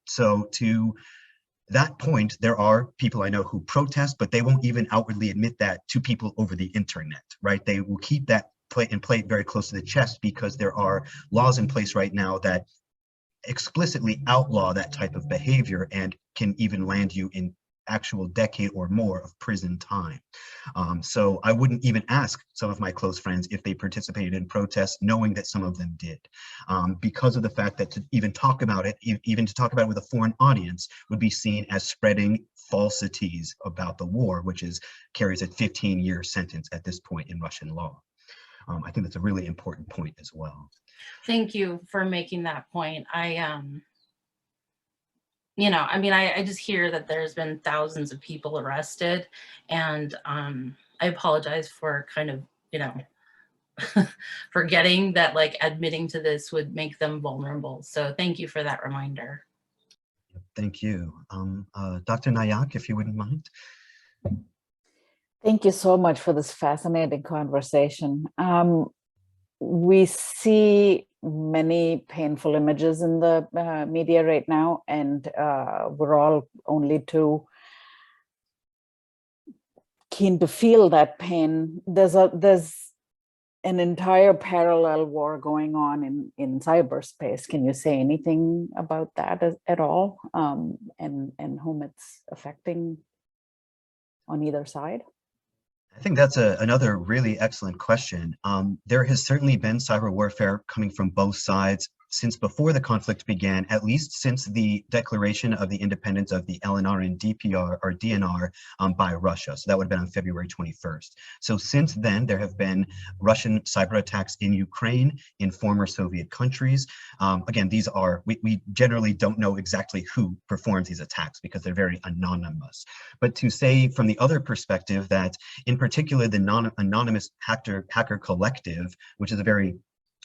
[SPEAKER 2] So to that point, there are people I know who protest, but they won't even outwardly admit that to people over the internet, right? They will keep that play it very close to the chest, because there are laws in place right now that explicitly outlaw that type of behavior and can even land you in actual decade or more of prison time. So I wouldn't even ask some of my close friends if they participated in protests, knowing that some of them did, because of the fact that to even talk about it, even to talk about it with a foreign audience, would be seen as spreading falsities about the war, which carries a 15-year sentence at this point in Russian law. I think that's a really important point as well.
[SPEAKER 9] Thank you for making that point. You know, I mean, I just hear that there's been thousands of people arrested, and I apologize for kind of, you know, forgetting that, like, admitting to this would make them vulnerable. So thank you for that reminder.
[SPEAKER 2] Thank you. Dr. Nayak, if you wouldn't mind.
[SPEAKER 14] Thank you so much for this fascinating conversation. We see many painful images in the media right now, and we're all only too keen to feel that pain. There's an entire parallel war going on in cyberspace. Can you say anything about that at all, and whom it's affecting on either side?
[SPEAKER 2] I think that's another really excellent question. There has certainly been cyber warfare coming from both sides since before the conflict began, at least since the declaration of the independence of the LNR and DNR by Russia. So that would have been on February 21st. So since then, there have been Russian cyber attacks in Ukraine, in former Soviet countries. Again, these are, we generally don't know exactly who performs these attacks because they're very anonymous. But to say from the other perspective that in particular the anonymous hacker collective, which is a very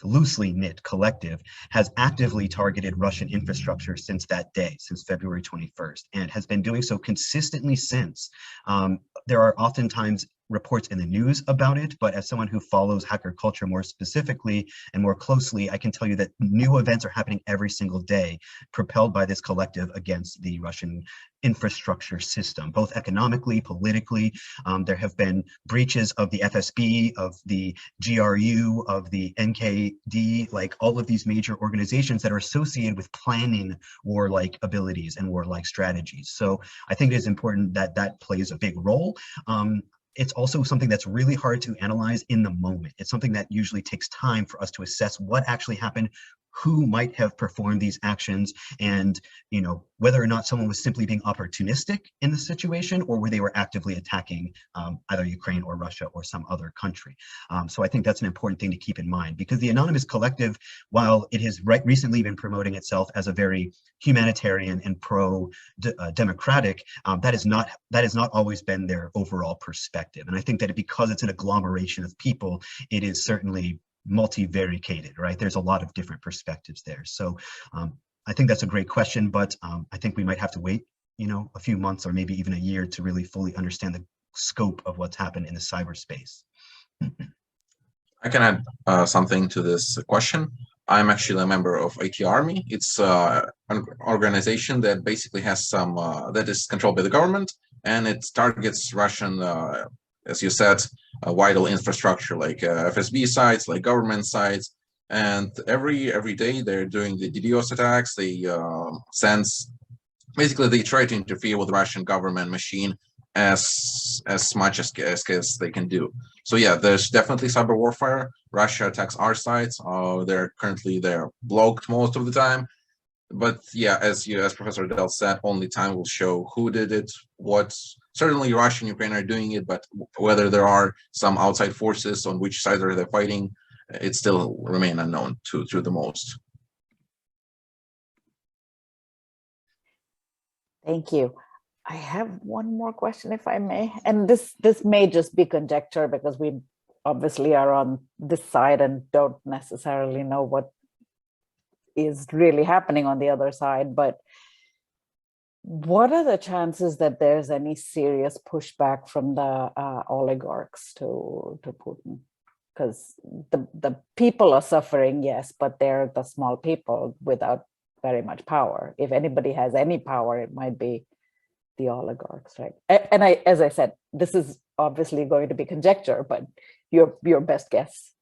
[SPEAKER 2] loosely knit collective, has actively targeted Russian infrastructure since that day, since February 21st, and has been doing so consistently since. There are oftentimes reports in the news about it, but as someone who follows hacker culture more specifically and more closely, I can tell you that new events are happening every single day, propelled by this collective against the Russian infrastructure system, both economically, politically. There have been breaches of the FSB, of the GRU, of the NKD, like all of these major organizations that are associated with planning warlike abilities and warlike strategies. So I think it is important that that plays a big role. It's also something that's really hard to analyze in the moment. It's something that usually takes time for us to assess what actually happened, who might have performed these actions, and whether or not someone was simply being opportunistic in the situation, or where they were actively attacking either Ukraine or Russia or some other country. So I think that's an important thing to keep in mind, because the anonymous collective, while it has recently been promoting itself as a very humanitarian and pro-democratic, that has not always been their overall perspective. And I think that because it's an agglomeration of people, it is certainly multivaricated, right? There's a lot of different perspectives there. So I think that's a great question, but I think we might have to wait, a few months or maybe even a year to really fully understand the scope of what's happened in the cyberspace.
[SPEAKER 8] I can add something to this question. I'm actually a member of IT Army. It's an organization that basically has some, that is controlled by the government, and it targets Russian, as you said, vital infrastructure like FSB sites, like government sites. And every day they're doing the DDoS attacks. They basically they try to interfere with the Russian government machine as much as they can do. So yeah, there's definitely cyber warfare. Russia attacks our sites. They're blocked most of the time. But yeah, as Professor Dell said, only time will show who did it. Certainly Russia and Ukraine are doing it, but whether there are some outside forces on which side are they fighting, it still remain unknown to the most.
[SPEAKER 14] Thank you. I have one more question, if I may, and this may just be conjecture because we obviously are on this side and don't necessarily know what is really happening on the other side. But what are the chances that there's any serious pushback from the oligarchs to Putin? Because the people are suffering, yes, but they're the small people without very much power. If anybody has any power, it might be the oligarchs, right? And as I said, this is obviously going to be conjecture, but your best guess.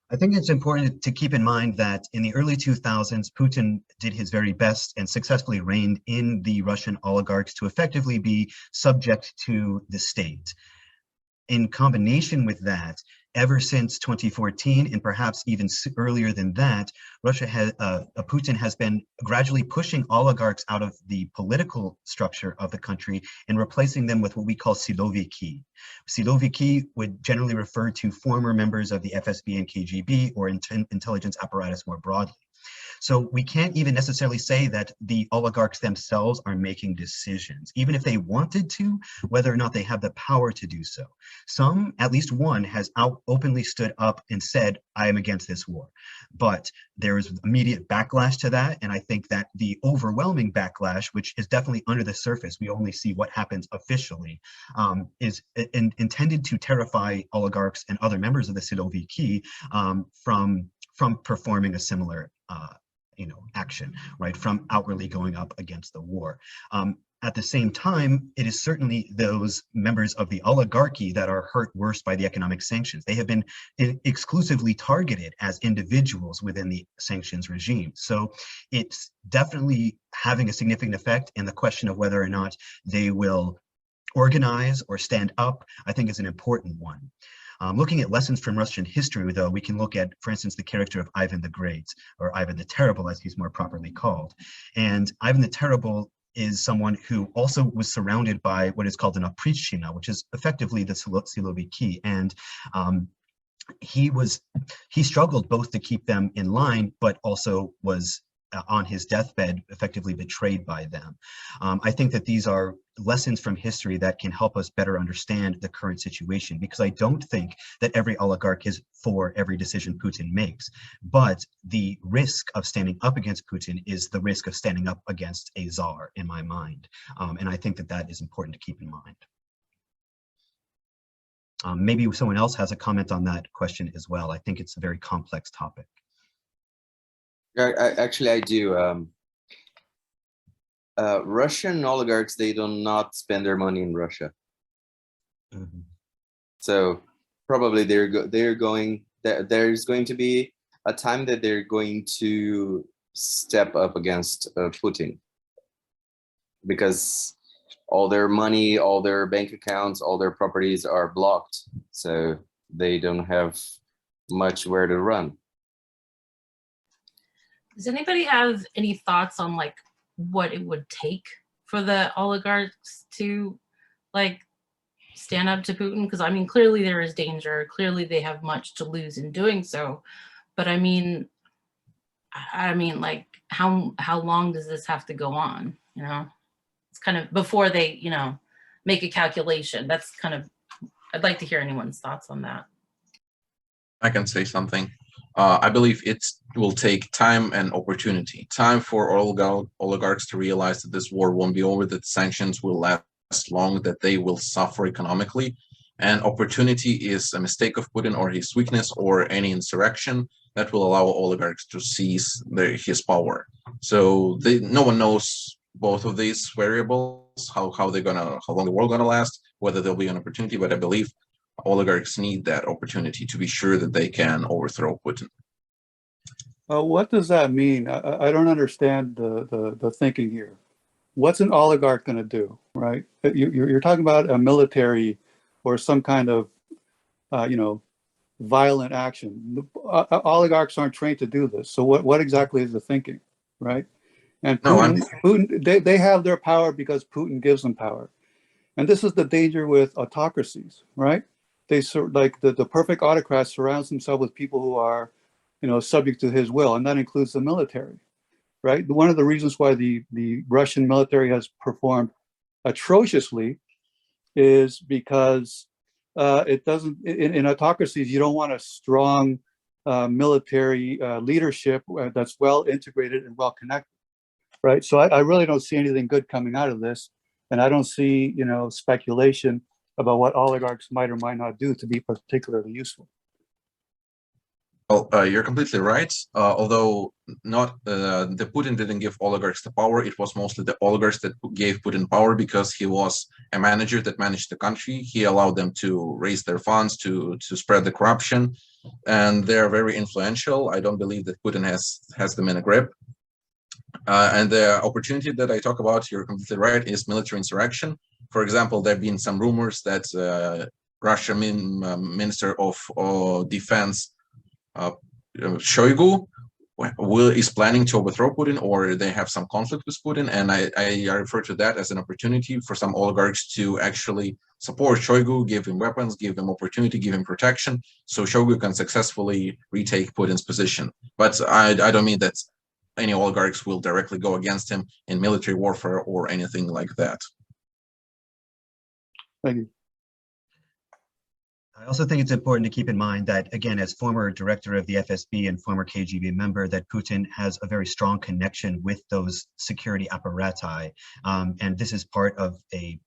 [SPEAKER 2] I think it's important to keep in mind that in the early 2000s, Putin did his very best and successfully reined in the Russian oligarchs to effectively be subject to the state. In combination with that, ever since 2014, and perhaps even earlier than that, Putin has been gradually pushing oligarchs out of the political structure of the country and replacing them with what we call siloviki. Siloviki would generally refer to former members of the FSB and KGB or intelligence apparatus more broadly. So we can't even necessarily say that the oligarchs themselves are making decisions, even if they wanted to, whether or not they have the power to do so. Some, at least one, has openly stood up and said, I am against this war. But there is immediate backlash to that. And I think that the overwhelming backlash, which is definitely under the surface, we only see what happens officially, is intended to terrify oligarchs and other members of the Siloviki from performing a similar action, right, from outwardly going up against the war. At the same time, it is certainly those members of the oligarchy that are hurt worst by the economic sanctions. They have been exclusively targeted as individuals within the sanctions regime. So it's definitely having a significant effect, and the question of whether or not they will organize or stand up, I think, is an important one. Looking at lessons from Russian history, though, we can look at, for instance, the character of Ivan the Great, or Ivan the Terrible, as he's more properly called. And Ivan the Terrible is someone who also was surrounded by what is called an oprichnina, which is effectively the Siloviki. And he struggled both to keep them in line, but also was on his deathbed effectively betrayed by them. I think that these are lessons from history that can help us better understand the current situation, because I don't think that every oligarch is for every decision Putin makes, but the risk of standing up against Putin is the risk of standing up against a czar, in my mind. And I think that that is important to keep in mind. Maybe someone else has a comment on that question as well. I think it's a very complex topic.
[SPEAKER 11] Actually, I do. Russian oligarchs, they do not spend their money in Russia.
[SPEAKER 2] Mm-hmm.
[SPEAKER 11] So probably there's going to be a time that they're going to step up against Putin, because all their money, all their bank accounts, all their properties are blocked. So they don't have much where to run.
[SPEAKER 9] Does anybody have any thoughts on like what it would take for the oligarchs to like stand up to Putin? Because I mean, clearly there is danger. Clearly they have much to lose in doing so. But I mean, like how long does this have to go on? You know, it's kind of before they, make a calculation. That's kind of, I'd like to hear anyone's thoughts on that.
[SPEAKER 8] I can say something. I believe it will take time and opportunity. Time for oligarchs to realize that this war won't be over, that sanctions will last long, that they will suffer economically. And opportunity is a mistake of Putin or his weakness or any insurrection that will allow oligarchs to seize his power. So no one knows both of these variables, how long the war gonna last, whether there'll be an opportunity, but I believe oligarchs need that opportunity to be sure that they can overthrow Putin.
[SPEAKER 15] What does that mean? I don't understand the thinking here. What's an oligarch going to do, right? You're talking about a military or some kind of, violent action. Oligarchs aren't trained to do this. So what exactly is the thinking, right? And Putin, they have their power because Putin gives them power. And this is the danger with autocracies, right? They like the perfect autocrat surrounds himself with people who are, subject to his will, and that includes the military, right? One of the reasons why the Russian military has performed atrociously is because it doesn't, in autocracies, you don't want a strong military leadership that's well integrated and well connected, right? So I really don't see anything good coming out of this, and I don't see, you know, speculation about what oligarchs might or might not do to be particularly useful.
[SPEAKER 8] Well, you're completely right. Although not the Putin didn't give oligarchs the power, it was mostly the oligarchs that gave Putin power because he was a manager that managed the country. He allowed them to raise their funds, to spread the corruption, and they're very influential. I don't believe that Putin has them in a grip. And the opportunity that I talk about, you're completely right, is military insurrection. For example, there have been some rumors that Russian Minister of Defense Shoigu is planning to overthrow Putin, or they have some conflict with Putin, and I refer to that as an opportunity for some oligarchs to actually support Shoigu, give him weapons, give him opportunity, give him protection, so Shoigu can successfully retake Putin's position. But I don't mean that any oligarchs will directly go against him in military warfare or anything like that.
[SPEAKER 15] Thank you.
[SPEAKER 2] I also think it's important to keep in mind that, again, as former director of the FSB and former KGB member, that Putin has a very strong connection with those security apparati. And this is part of a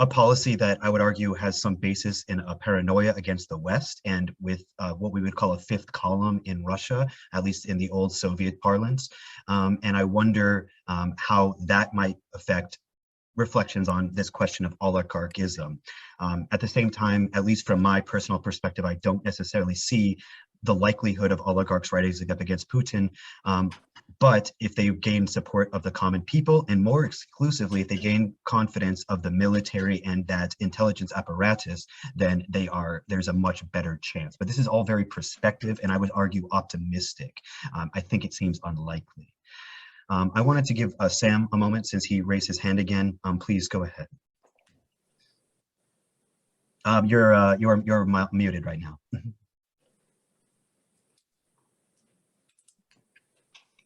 [SPEAKER 2] policy that I would argue has some basis in a paranoia against the West and with what we would call a fifth column in Russia, at least in the old Soviet parlance. And I wonder how that might affect reflections on this question of oligarchism. At the same time, at least from my personal perspective, I don't necessarily see the likelihood of oligarchs rising up against Putin. But if they gain support of the common people, and more exclusively, if they gain confidence of the military and that intelligence apparatus, then there's a much better chance. But this is all very prospective, and I would argue optimistic. I think it seems unlikely. I wanted to give Sam a moment since he raised his hand again. Please go ahead. You're muted right now.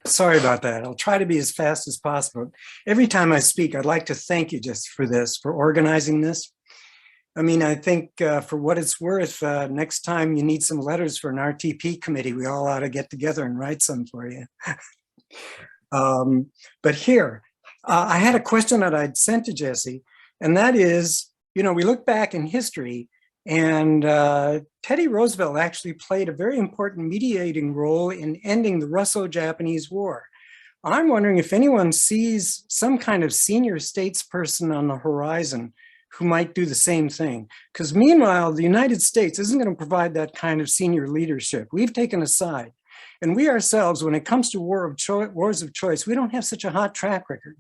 [SPEAKER 1] Sorry about that. I'll try to be as fast as possible. Every time I speak, I'd like to thank you just for this, for organizing this. I mean, I think for what it's worth, next time you need some letters for an RTP committee, we all ought to get together and write some for you. But here, I had a question that I'd sent to Jesse, and that is, you know, we look back in history, and Teddy Roosevelt actually played a very important mediating role in ending the Russo-Japanese War. I'm wondering if anyone sees some kind of senior statesperson on the horizon who might do the same thing. Because meanwhile, the United States isn't going to provide that kind of senior leadership. We've taken a side. And we ourselves, when it comes to wars of choice, we don't have such a hot track record.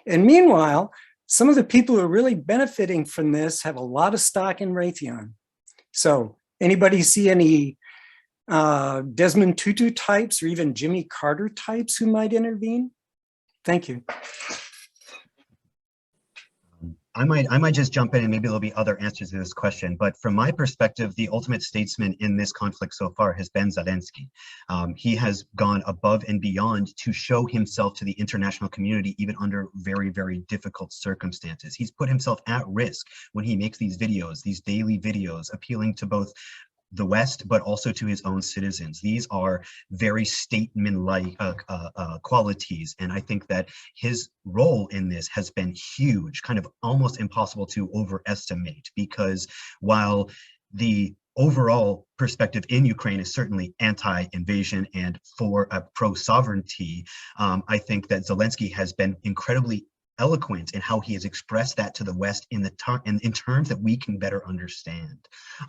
[SPEAKER 1] And meanwhile, some of the people who are really benefiting from this have a lot of stock in Raytheon. So anybody see any Desmond Tutu types or even Jimmy Carter types who might intervene? Thank you.
[SPEAKER 2] I might just jump in, and maybe there'll be other answers to this question. But from my perspective, the ultimate statesman in this conflict so far has been Zelensky. He has gone above and beyond to show himself to the international community, even under very, very difficult circumstances. He's put himself at risk when he makes these videos, these daily videos, appealing to both the West, but also to his own citizens. These are very statesman-like qualities. And I think that his role in this has been huge, kind of almost impossible to overestimate, because while the overall perspective in Ukraine is certainly anti-invasion and for a pro-sovereignty, I think that Zelensky has been incredibly eloquent in how he has expressed that to the West in terms that we can better understand.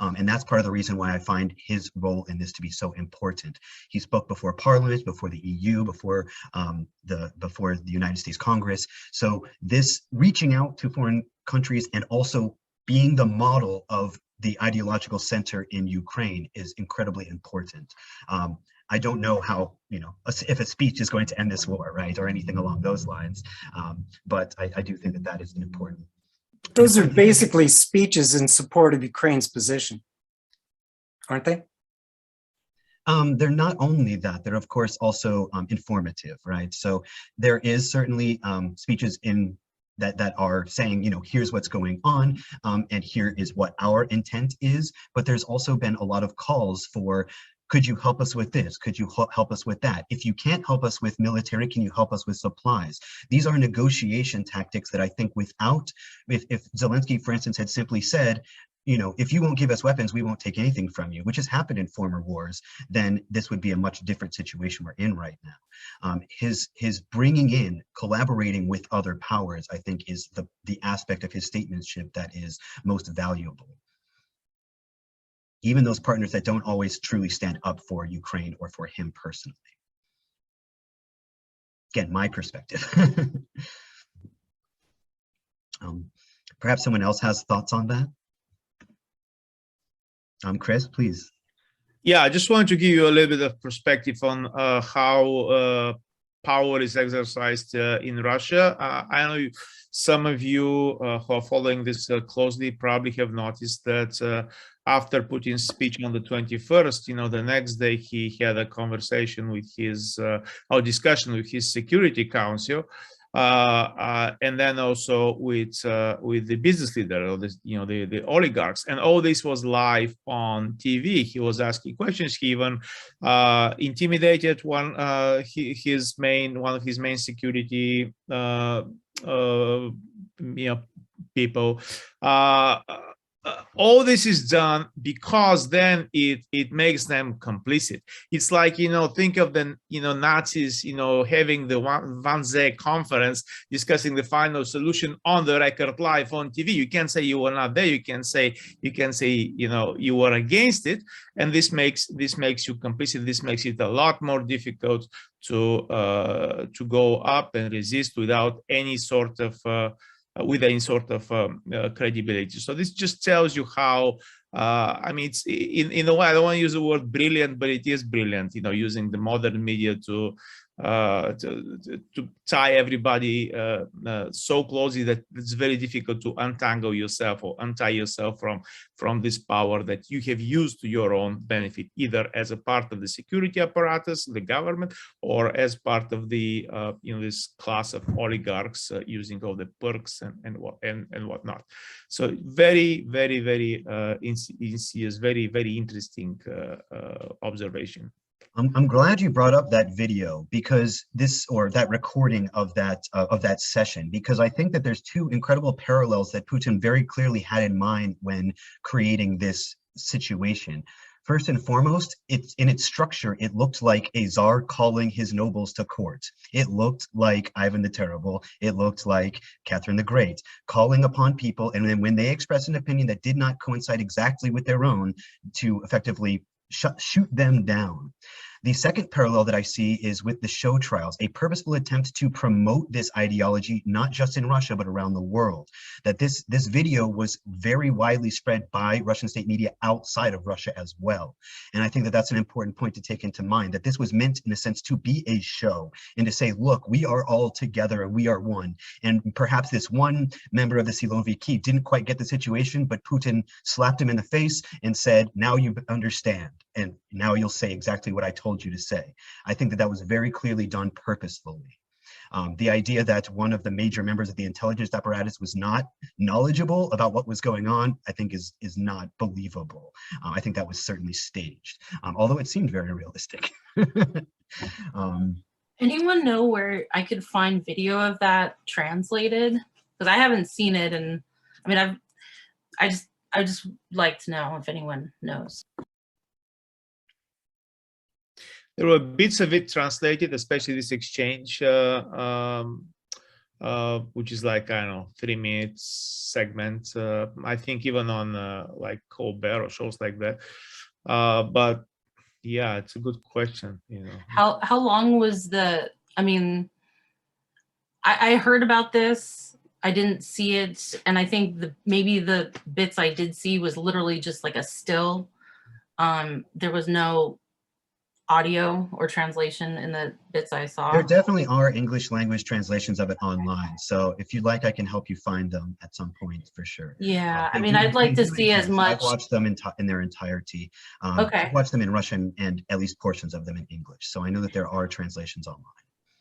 [SPEAKER 2] And that's part of the reason why I find his role in this to be so important. He spoke before Parliament, before the EU, before the United States Congress. So this reaching out to foreign countries and also being the model of the ideological center in Ukraine is incredibly important. I don't know how, if a speech is going to end this war, right, or anything along those lines. But I do think that that is important.
[SPEAKER 1] Those are basically speeches in support of Ukraine's position, aren't they?
[SPEAKER 2] They're not only that, they're of course also informative, right? So there is certainly speeches in that are saying, here's what's going on, and here is what our intent is. But there's also been a lot of calls for, could you help us with this? Could you help us with that? If you can't help us with military, can you help us with supplies? These are negotiation tactics that I think if Zelensky, for instance, had simply said, if you won't give us weapons, we won't take anything from you, which has happened in former wars, then this would be a much different situation we're in right now. His bringing in, collaborating with other powers, I think is the aspect of his statesmanship that is most valuable. Even those partners that don't always truly stand up for Ukraine or for him personally. Again, my perspective. Perhaps someone else has thoughts on that? Chris, please.
[SPEAKER 12] Yeah, I just wanted to give you a little bit of perspective on how power is exercised in Russia. I know some of you who are following this closely probably have noticed that after Putin's speech on the 21st, the next day he had a conversation with or discussion with his Security Council. And then also with the business leader, the oligarchs, and all this was live on TV. He was asking questions. He even intimidated one of his main security people. All this is done because then it makes them complicit. It's like, think of the Nazis having the Wannsee conference discussing the final solution on the record live on TV. You can't say you were not there. You can say you were against it, and this makes you complicit. This makes it a lot more difficult to go up and resist without any sort of credibility. So this just tells you how, it's in a way, I don't want to use the word brilliant, but it is brilliant, using the modern media to tie everybody so closely that it's very difficult to untangle yourself or untie yourself from this power that you have used to your own benefit, either as a part of the security apparatus, the government, or as part of the this class of oligarchs using all the perks and whatnot. So very, very, very insidious, very, very interesting observation.
[SPEAKER 2] I'm glad you brought up that video, because that recording of that session, because I think that there's two incredible parallels that Putin very clearly had in mind when creating this situation. First and foremost, in its structure, it looked like a czar calling his nobles to court. It looked like Ivan the Terrible. It looked like Catherine the Great, calling upon people, and then when they expressed an opinion that did not coincide exactly with their own, to effectively shoot them down. The second parallel that I see is with the show trials, a purposeful attempt to promote this ideology, not just in Russia, but around the world. That this video was very widely spread by Russian state media outside of Russia as well. And I think that that's an important point to take into mind, that this was meant, in a sense, to be a show and to say, look, we are all together and we are one. And perhaps this one member of the Siloviki didn't quite get the situation, but Putin slapped him in the face and said, now you understand. And now you'll say exactly what I told you to say. I think that that was very clearly done purposefully. The idea that one of the major members of the intelligence apparatus was not knowledgeable about what was going on, I think is not believable. I think that was certainly staged, although it seemed very realistic.
[SPEAKER 9] Anyone know where I could find video of that translated? Because I haven't seen it, and I just like to know if anyone knows.
[SPEAKER 12] There were bits of it translated, especially this exchange, which is like, I don't know, 3-minute segment. I think even on like Colbert or shows like that. But yeah, it's a good question.
[SPEAKER 9] How long was the? I heard about this. I didn't see it, and I think maybe the bits I did see was literally just like a still. There was no audio or translation in the bits I saw.
[SPEAKER 2] There definitely are English language translations of it online. So if you'd like, I can help you find them at some point for sure.
[SPEAKER 9] Yeah, I'd like to see as much.
[SPEAKER 2] I've watched them in their entirety.
[SPEAKER 9] Okay.
[SPEAKER 2] I've watched them in Russian and at least portions of them in English. So I know that there are translations online.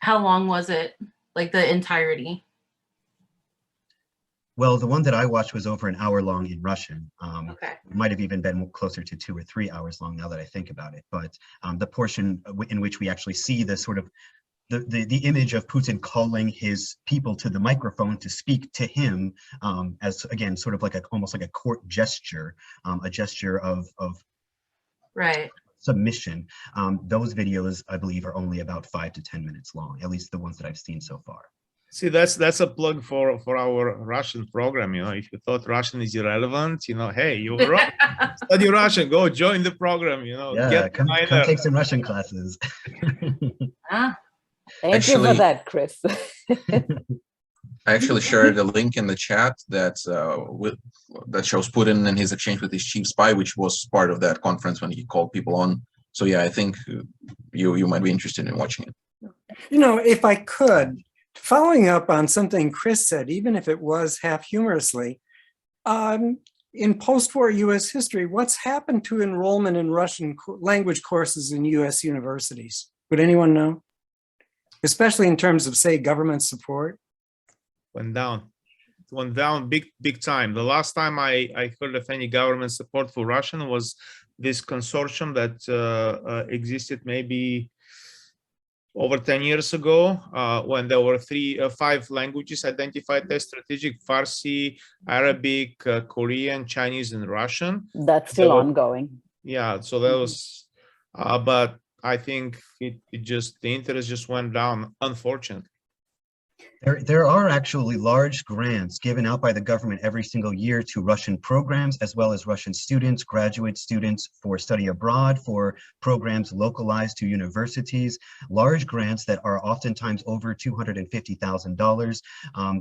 [SPEAKER 9] How long was it? Like the entirety?
[SPEAKER 2] Well, the one that I watched was over an hour long in Russian.
[SPEAKER 9] Okay.
[SPEAKER 2] It might have even been closer to 2 or 3 hours long now that I think about it. But the portion in which we actually see the sort of the image of Putin calling his people to the microphone to speak to him as, again, sort of like almost like a court gesture, a gesture of
[SPEAKER 9] Right.
[SPEAKER 2] submission. Those videos, I believe, are only about 5 to 10 minutes long, at least the ones that I've seen so far.
[SPEAKER 12] See, that's a plug for our Russian program. You know, if you thought Russian is irrelevant, you know, hey, you were wrong. Study Russian, go join the program. You know,
[SPEAKER 2] Yeah, come take some Russian classes.
[SPEAKER 14] Thank you for that, Chris.
[SPEAKER 8] I actually shared a link in the chat that that shows Putin and his exchange with his chief spy, which was part of that conference when he called people on. So yeah, I think you might be interested in watching it.
[SPEAKER 1] You know, if I could, following up on something Chris said, even if it was half humorously, in post-war U.S. history, what's happened to enrollment in Russian language courses in U.S. universities? Would anyone know? Especially in terms of, say, government support?
[SPEAKER 12] Went down. It went down big time. The last time I heard of any government support for Russian was this consortium that existed maybe over 10 years ago, when there were 5 languages identified as strategic: Farsi, Arabic, Korean, Chinese, and Russian.
[SPEAKER 14] That's still ongoing.
[SPEAKER 12] Yeah, so that was, but I think the interest just went down, unfortunately.
[SPEAKER 2] There are actually large grants given out by the government every single year to Russian programs, as well as Russian students, graduate students for study abroad, for programs localized to universities, large grants that are oftentimes over $250,000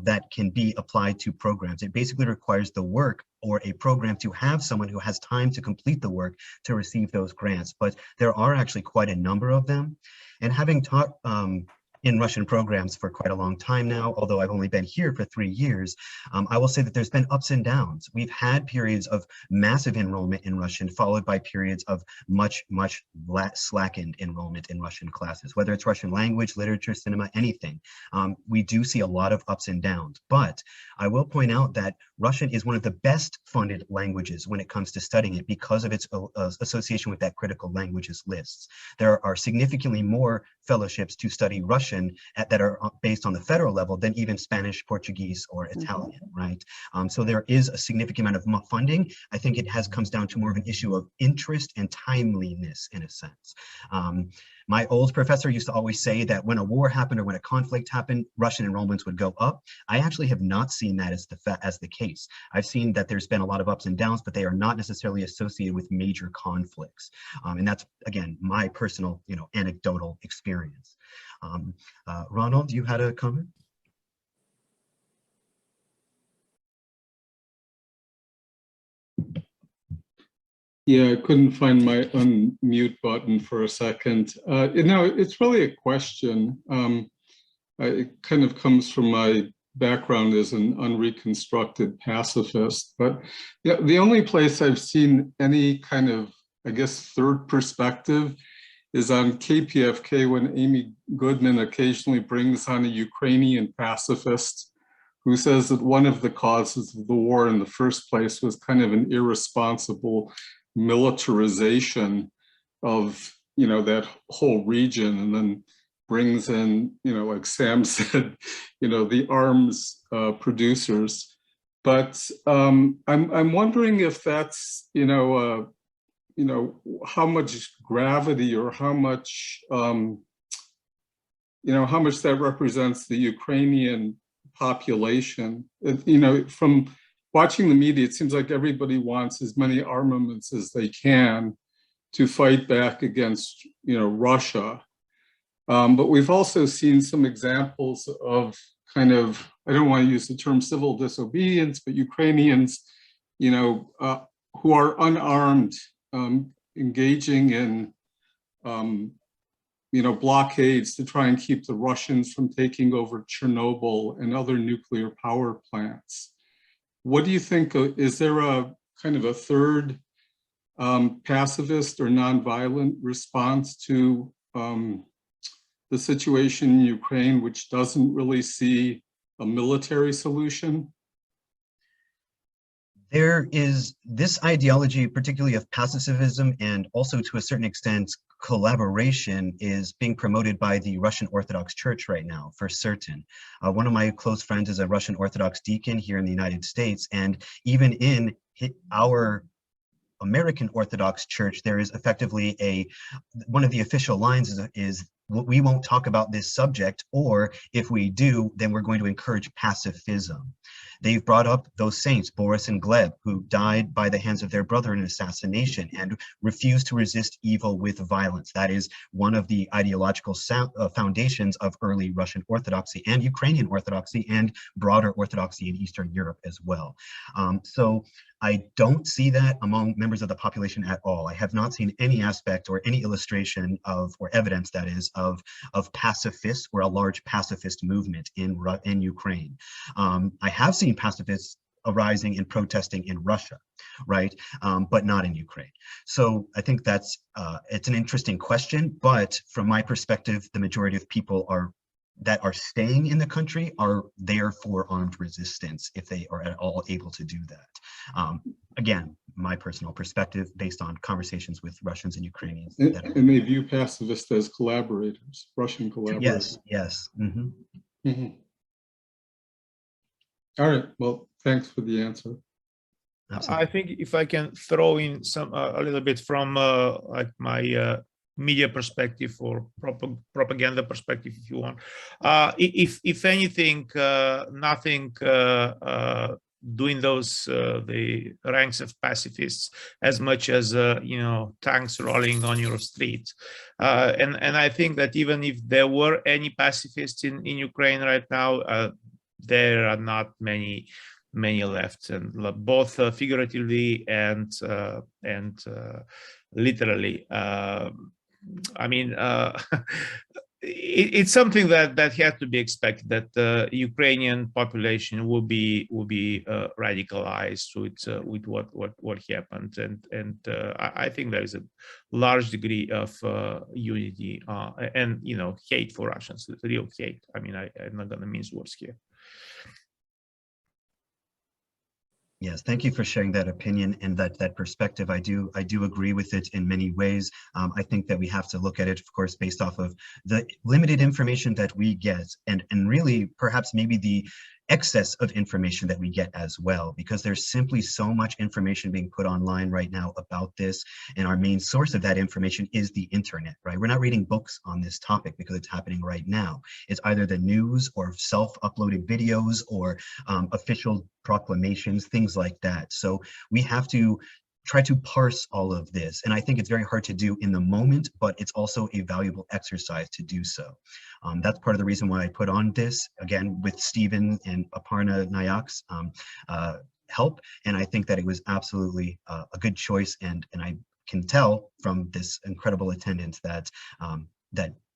[SPEAKER 2] that can be applied to programs. It basically requires the work or a program to have someone who has time to complete the work to receive those grants. But there are actually quite a number of them. And having taught in Russian programs for quite a long time now, although I've only been here for 3 years, I will say that there's been ups and downs. We've had periods of massive enrollment in Russian, followed by periods of much slackened enrollment in Russian classes, whether it's Russian language, literature, cinema, anything. We do see a lot of ups and downs, but I will point out that Russian is one of the best funded languages when it comes to studying it because of its association with that critical languages lists. There are significantly more fellowships to study Russian that are based on the federal level than even Spanish, Portuguese, or Italian, right? So there is a significant amount of funding. I think it comes down to more of an issue of interest and timeliness in a sense. My old professor used to always say that when a war happened or when a conflict happened, Russian enrollments would go up. I actually have not seen that as the case. I've seen that there's been a lot of ups and downs, but they are not necessarily associated with major conflicts. And that's, again, my personal, anecdotal experience. Ronald, you had a comment?
[SPEAKER 13] Yeah, I couldn't find my unmute button for a second. It's really a question. It kind of comes from my background as an unreconstructed pacifist, but the only place I've seen any kind of, I guess, third perspective is on KPFK when Amy Goodman occasionally brings on a Ukrainian pacifist who says that one of the causes of the war in the first place was kind of an irresponsible militarization of, that whole region, and then brings in, like Sam said, the arms producers. But I'm wondering if that's, how much gravity or how much, how much that represents the Ukrainian population. From watching the media, it seems like everybody wants as many armaments as they can to fight back against, Russia. But we've also seen some examples of kind of, I don't want to use the term civil disobedience, but Ukrainians, who are unarmed, engaging in, blockades to try and keep the Russians from taking over Chernobyl and other nuclear power plants. What do you think? Is there a kind of a third pacifist or nonviolent response to the situation in Ukraine, which doesn't really see a military solution?
[SPEAKER 2] There is this ideology, particularly of pacifism and also to a certain extent collaboration, is being promoted by the Russian Orthodox Church right now, for certain. One of my close friends is a Russian Orthodox deacon here in the United States, and even in our American Orthodox Church, there is effectively one of the official lines is we won't talk about this subject, or if we do, then we're going to encourage pacifism. They've brought up those saints, Boris and Gleb, who died by the hands of their brother in assassination and refused to resist evil with violence. That is one of the ideological foundations of early Russian Orthodoxy and Ukrainian Orthodoxy and broader Orthodoxy in Eastern Europe as well. So I don't see that among members of the population at all. I have not seen any aspect or any illustration of, or evidence that is, of pacifists or a large pacifist movement in Ukraine. I have seen pacifists arising and protesting in Russia, right? But not in Ukraine. So I think that's, it's an interesting question, but from my perspective, the majority of people that are staying in the country are there for armed resistance if they are at all able to do that. Again, my personal perspective based on conversations with Russians and Ukrainians.
[SPEAKER 13] And they view pacifists as collaborators, Russian collaborators.
[SPEAKER 2] Yes. Mm-hmm.
[SPEAKER 13] Mm-hmm. All right, well, thanks for the answer.
[SPEAKER 12] Absolutely. I think if I can throw in some a little bit from like my media perspective or propaganda perspective, if you want. If anything, nothing doing those the ranks of pacifists as much as you know, tanks rolling on your street, and I think that even if there were any pacifists in Ukraine right now, there are not many left, and both figuratively and literally. I mean, it's something that had to be expected, that the Ukrainian population will be radicalized with what happened, and I think there is a large degree of unity and, you know, hate for Russians, real hate. I mean, I'm not going to mince words here.
[SPEAKER 2] Yes, thank you for sharing that opinion and that perspective. I do agree with it in many ways. I think that we have to look at it, of course, based off of the limited information that we get, and really perhaps maybe the excess of information that we get as well, because there's simply so much information being put online right now about this, and our main source of that information is the internet, right? We're not reading books on this topic because it's happening right now. It's either the news or self-uploaded videos or official proclamations, things like that. So we have to try to parse all of this. And I think it's very hard to do in the moment, but it's also a valuable exercise to do so. That's part of the reason why I put on this, again, with Stephen and Aparna Nayak's help. And I think that it was absolutely a good choice. And I can tell from this incredible attendance that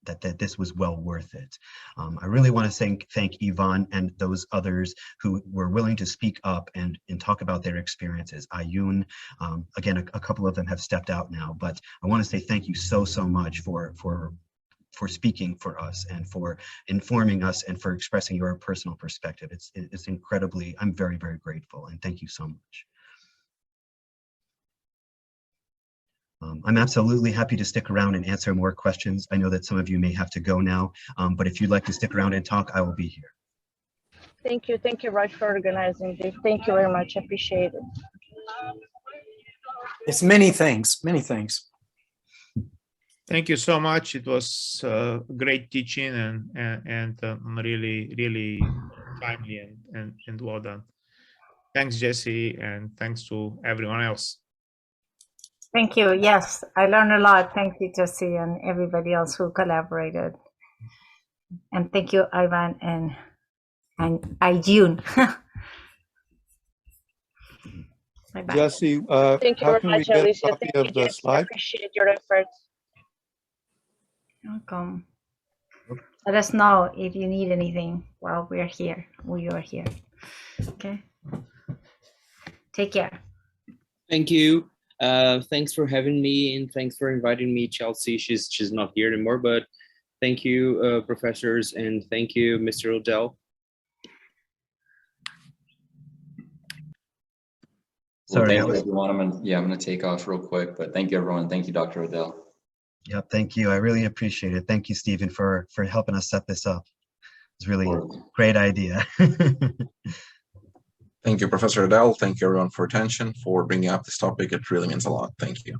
[SPEAKER 2] that this was well worth it. I really want to thank Ivan and those others who were willing to speak up and talk about their experiences. Ayun, again, a couple of them have stepped out now, but I want to say thank you so much for speaking for us and for informing us and for expressing your personal perspective. It's incredibly, I'm very, very grateful, and thank you so much. I'm absolutely happy to stick around and answer more questions. I know that some of you may have to go now, but if you'd like to stick around and talk, I will be here.
[SPEAKER 7] Thank you, Raj, for organizing this. Thank you very much. I appreciate it.
[SPEAKER 1] It's many things, many things.
[SPEAKER 12] Thank you so much. It was great teaching and really, really timely and well done. Thanks, Jesse, and thanks to everyone else.
[SPEAKER 6] Thank you. Yes, I learned a lot. Thank you, Jesse, and everybody else who collaborated. And thank you, Ivan and Ayun. Bye-bye.
[SPEAKER 15] Jesse,
[SPEAKER 7] thank you
[SPEAKER 15] how
[SPEAKER 7] very
[SPEAKER 15] can we
[SPEAKER 7] much,
[SPEAKER 15] get
[SPEAKER 7] Alicia.
[SPEAKER 15] a copy
[SPEAKER 7] Thank you,
[SPEAKER 15] of the
[SPEAKER 7] Jesse. I
[SPEAKER 15] slide?
[SPEAKER 7] appreciate your efforts.
[SPEAKER 6] Welcome. Let us know if you need anything while we're here. We are here. Okay. Take care.
[SPEAKER 11] Thank you. Thanks for having me, and thanks for inviting me, Chelsea. She's not here anymore, but thank you, professors, and thank you, Mr. Odell.
[SPEAKER 3] Well,
[SPEAKER 2] Sorry,
[SPEAKER 3] thank you, everyone. I'm gonna take off real quick, but thank you, everyone. Thank you, Dr. Odell.
[SPEAKER 2] Yep, thank you. I really appreciate it. Thank you, Stephen, for helping us set this up. It's really a great idea.
[SPEAKER 8] Thank you, Professor Adele. Thank you, everyone, for attention, for bringing up this topic. It really means a lot. Thank you.